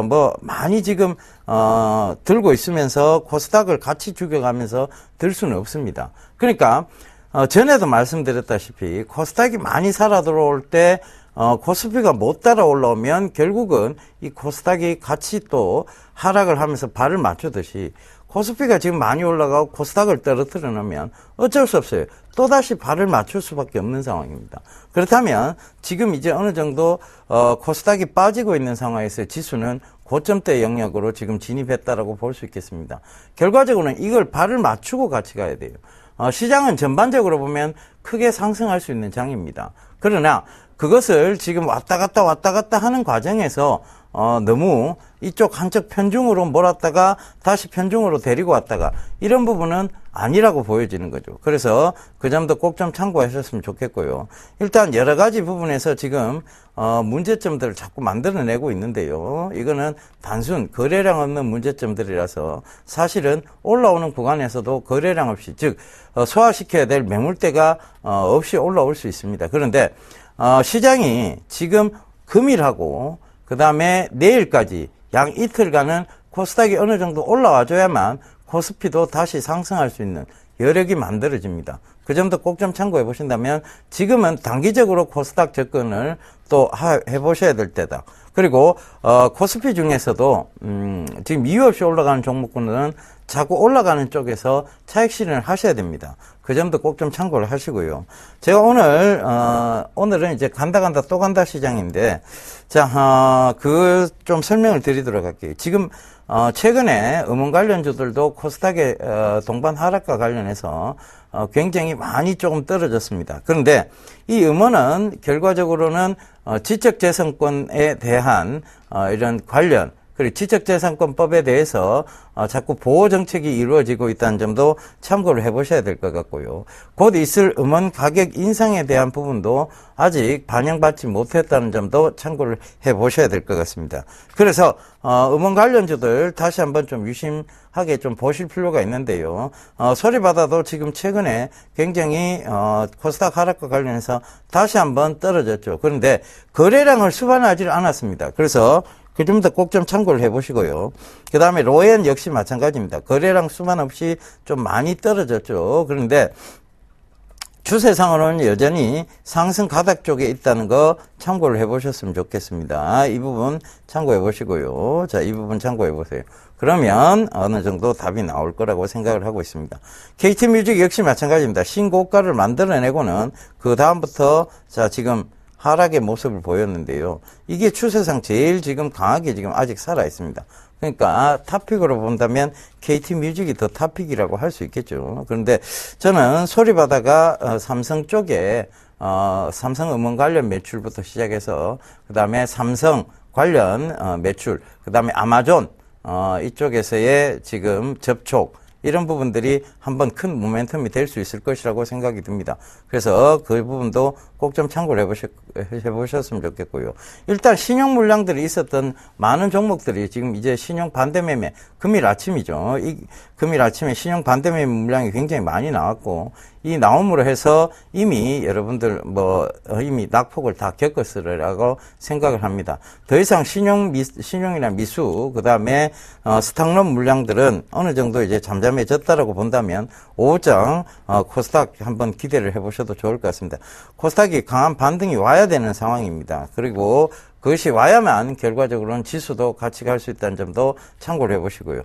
뭐 많이 지금 들고 있으면서 코스닥을 같이 죽여가면서 들 수는 없습니다. 그러니까 전에도 말씀드렸다시피 코스닥이 많이 살아 들어올 때 코스피가 못 따라 올라오면 결국은 이 코스닥이 같이 또 하락을 하면서 발을 맞추듯이 코스피가 지금 많이 올라가고 코스닥을 떨어뜨려 놓으면 어쩔 수 없어요. 또다시 발을 맞출 수밖에 없는 상황입니다. 그렇다면 지금 이제 어느 정도 코스닥이 빠지고 있는 상황에서 지수는 고점대 영역으로 지금 진입했다라고 볼 수 있겠습니다. 결과적으로는 이걸 발을 맞추고 같이 가야 돼요. 시장은 전반적으로 보면 크게 상승할 수 있는 장입니다. 그러나 그것을 지금 왔다 갔다 하는 과정에서 너무 이쪽 한쪽 편중으로 몰았다가 다시 편중으로 데리고 왔다가 이런 부분은 아니라고 보여지는 거죠. 그래서 그 점도 꼭 좀 참고하셨으면 좋겠고요. 일단 여러 가지 부분에서 지금 문제점들을 자꾸 만들어내고 있는데요. 이거는 단순 거래량 없는 문제점들이라서 사실은 올라오는 구간에서도 거래량 없이, 즉 소화시켜야 될 매물대가 없이 올라올 수 있습니다. 그런데 시장이 지금 금일하고 그 다음에 내일까지 양 이틀간은 코스닥이 어느 정도 올라와줘야만 코스피도 다시 상승할 수 있는 여력이 만들어집니다. 그 점도 꼭 좀 참고해 보신다면 지금은 단기적으로 코스닥 접근을 또 해보셔야 될 때다. 그리고 코스피 중에서도 지금 이유 없이 올라가는 종목군은 자꾸 올라가는 쪽에서 차익 실현을 하셔야 됩니다. 그 점도 꼭 좀 참고를 하시고요. 제가 오늘은 이제 간다 또 간다 시장인데, 자, 그 좀 설명을 드리도록 할게요. 지금 최근에 음원 관련주들도 코스닥의 동반 하락과 관련해서 굉장히 많이 조금 떨어졌습니다. 그런데 이 음원은 결과적으로는 지적재산권에 대한 이런 관련, 그리고 지적재산권법에 대해서 자꾸 보호정책이 이루어지고 있다는 점도 참고를 해보셔야 될 것 같고요. 곧 있을 음원 가격 인상에 대한 부분도 아직 반영받지 못했다는 점도 참고를 해보셔야 될 것 같습니다. 그래서 음원 관련주들 다시 한번 좀 유심하게 좀 보실 필요가 있는데요. 소리바다도 지금 최근에 굉장히 코스닥 하락과 관련해서 다시 한번 떨어졌죠. 그런데 거래량을 수반하지 않았습니다. 그래서 그 점도 꼭 좀 참고를 해보시고요. 그 다음에 로엔 역시 마찬가지입니다. 거래량 수만 없이 좀 많이 떨어졌죠. 그런데 추세상으로는 여전히 상승 가닥 쪽에 있다는 거 참고를 해보셨으면 좋겠습니다. 이 부분 참고해 보시고요. 자, 이 부분 참고해 보세요. 그러면 어느 정도 답이 나올 거라고 생각을 하고 있습니다. KT뮤직 역시 마찬가지입니다. 신고가를 만들어내고는 그 다음부터 자, 지금 하락의 모습을 보였는데요. 이게 추세상 제일 지금 강하게 지금 아직 살아 있습니다. 그러니까 탑픽으로 본다면 KT뮤직이 더 탑픽이라고 할 수 있겠죠. 그런데 저는 소리바다가 삼성 쪽에 삼성 음원 관련 매출부터 시작해서 그 다음에 삼성 관련 매출, 그 다음에 아마존 이쪽에서의 지금 접촉, 이런 부분들이 한번 큰 모멘텀이 될 수 있을 것이라고 생각이 듭니다. 그래서 그 부분도 꼭 좀 참고를 해보셨으면 좋겠고요. 일단 신용 물량들이 있었던 많은 종목들이 지금 이제 신용 반대매매, 금일 아침이죠. 이 금일 아침에 신용 반대매매 물량이 굉장히 많이 나왔고, 이 나옴으로 해서 이미 여러분들 이미 낙폭을 다 겪었으리라고 생각을 합니다. 더 이상 신용이나 미수, 그 다음에 스탁론 물량들은 어느 정도 이제 잠잠해졌다라고 본다면 오후장 코스닥 한번 기대를 해보셔도 좋을 것 같습니다. 코스닥이 강한 반등이 와야 되는 상황입니다. 그리고 그것이 와야만 결과적으로는 지수도 같이 갈 수 있다는 점도 참고를 해보시고요.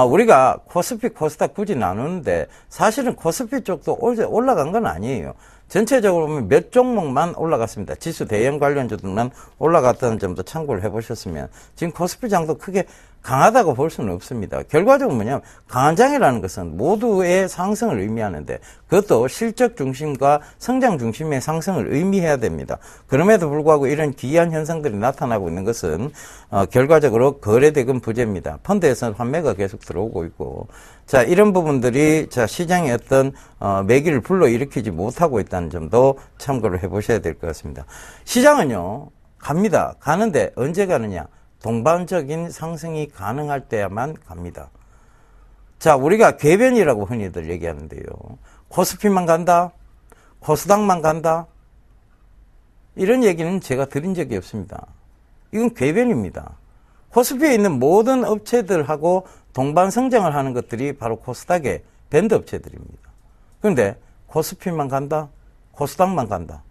우리가 코스피, 코스닥 굳이 나누는데 사실은 코스피 쪽도 올라간 건 아니에요. 전체적으로 보면 몇 종목만 올라갔습니다. 지수 대형 관련주들만 올라갔다는 점도 참고를 해보셨으면, 지금 코스피 장도 크게 강하다고 볼 수는 없습니다. 결과적으로 뭐냐면 강한 장이라는 것은 모두의 상승을 의미하는데 그것도 실적 중심과 성장 중심의 상승을 의미해야 됩니다. 그럼에도 불구하고 이런 기이한 현상들이 나타나고 있는 것은 결과적으로 거래대금 부재입니다. 펀드에서는 환매가 계속 들어오고 있고, 자, 이런 부분들이 자, 시장의 어떤 매기를 불러일으키지 못하고 있다는 점도 참고를 해보셔야 될 것 같습니다. 시장은요, 갑니다. 가는데 언제 가느냐? 동반적인 상승이 가능할 때야만 갑니다. 자, 우리가 궤변이라고 흔히들 얘기하는데요. 코스피만 간다? 코스닥만 간다? 이런 얘기는 제가 드린 적이 없습니다. 이건 궤변입니다. 코스피에 있는 모든 업체들하고 동반 성장을 하는 것들이 바로 코스닥의 밴드 업체들입니다. 그런데 코스피만 간다? 코스닥만 간다?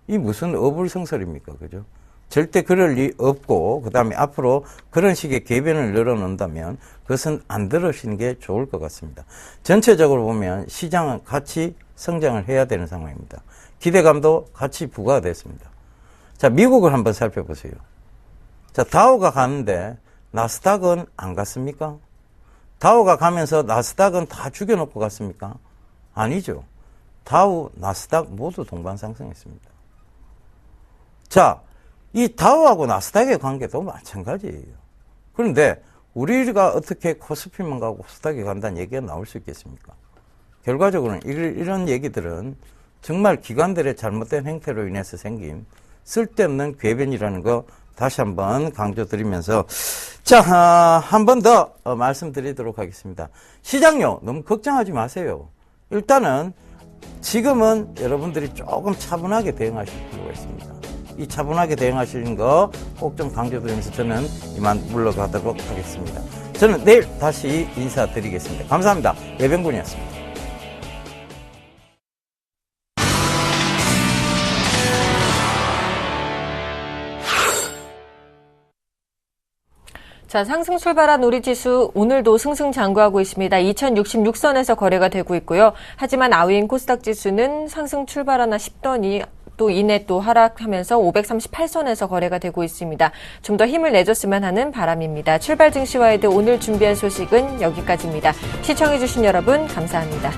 이 무슨 어불성설입니까? 그죠? 절대 그럴 리 없고, 그 다음에 앞으로 그런 식의 궤변을 열어놓는다면 그것은 안 들으시는 게 좋을 것 같습니다. 전체적으로 보면 시장은 같이 성장을 해야 되는 상황입니다. 기대감도 같이 부과가 됐습니다. 자, 미국을 한번 살펴보세요. 자, 다우가 가는데 나스닥은 안 갔습니까? 다우가 가면서 나스닥은 다 죽여놓고 갔습니까? 아니죠. 다우, 나스닥 모두 동반 상승했습니다. 자, 이 다우하고 나스닥의 관계도 마찬가지예요. 그런데 우리가 어떻게 코스피만 가고 코스닥에 간다는 얘기가 나올 수 있겠습니까? 결과적으로는 이런 얘기들은 정말 기관들의 잘못된 행태로 인해서 생긴 쓸데없는 궤변이라는 거 다시 한번 강조드리면서 자, 한 번 더 말씀드리도록 하겠습니다. 시장요 너무 걱정하지 마세요. 일단은 지금은 여러분들이 조금 차분하게 대응하실 필요가 있습니다. 이 차분하게 대응하시는 거 꼭 좀 강조드리면서 저는 이만 물러가도록 하겠습니다. 저는 내일 다시 인사드리겠습니다. 감사합니다. 예병군이었습니다. 자, 상승 출발한 우리 지수 오늘도 승승장구하고 있습니다. 2066선에서 거래가 되고 있고요. 하지만 아위인 코스닥 지수는 상승 출발하나 싶더니 또 이내 또 하락하면서 538선에서 거래가 되고 있습니다. 좀 더 힘을 내줬으면 하는 바람입니다. 출발 증시와이드 오늘 준비한 소식은 여기까지입니다. 시청해주신 여러분 감사합니다.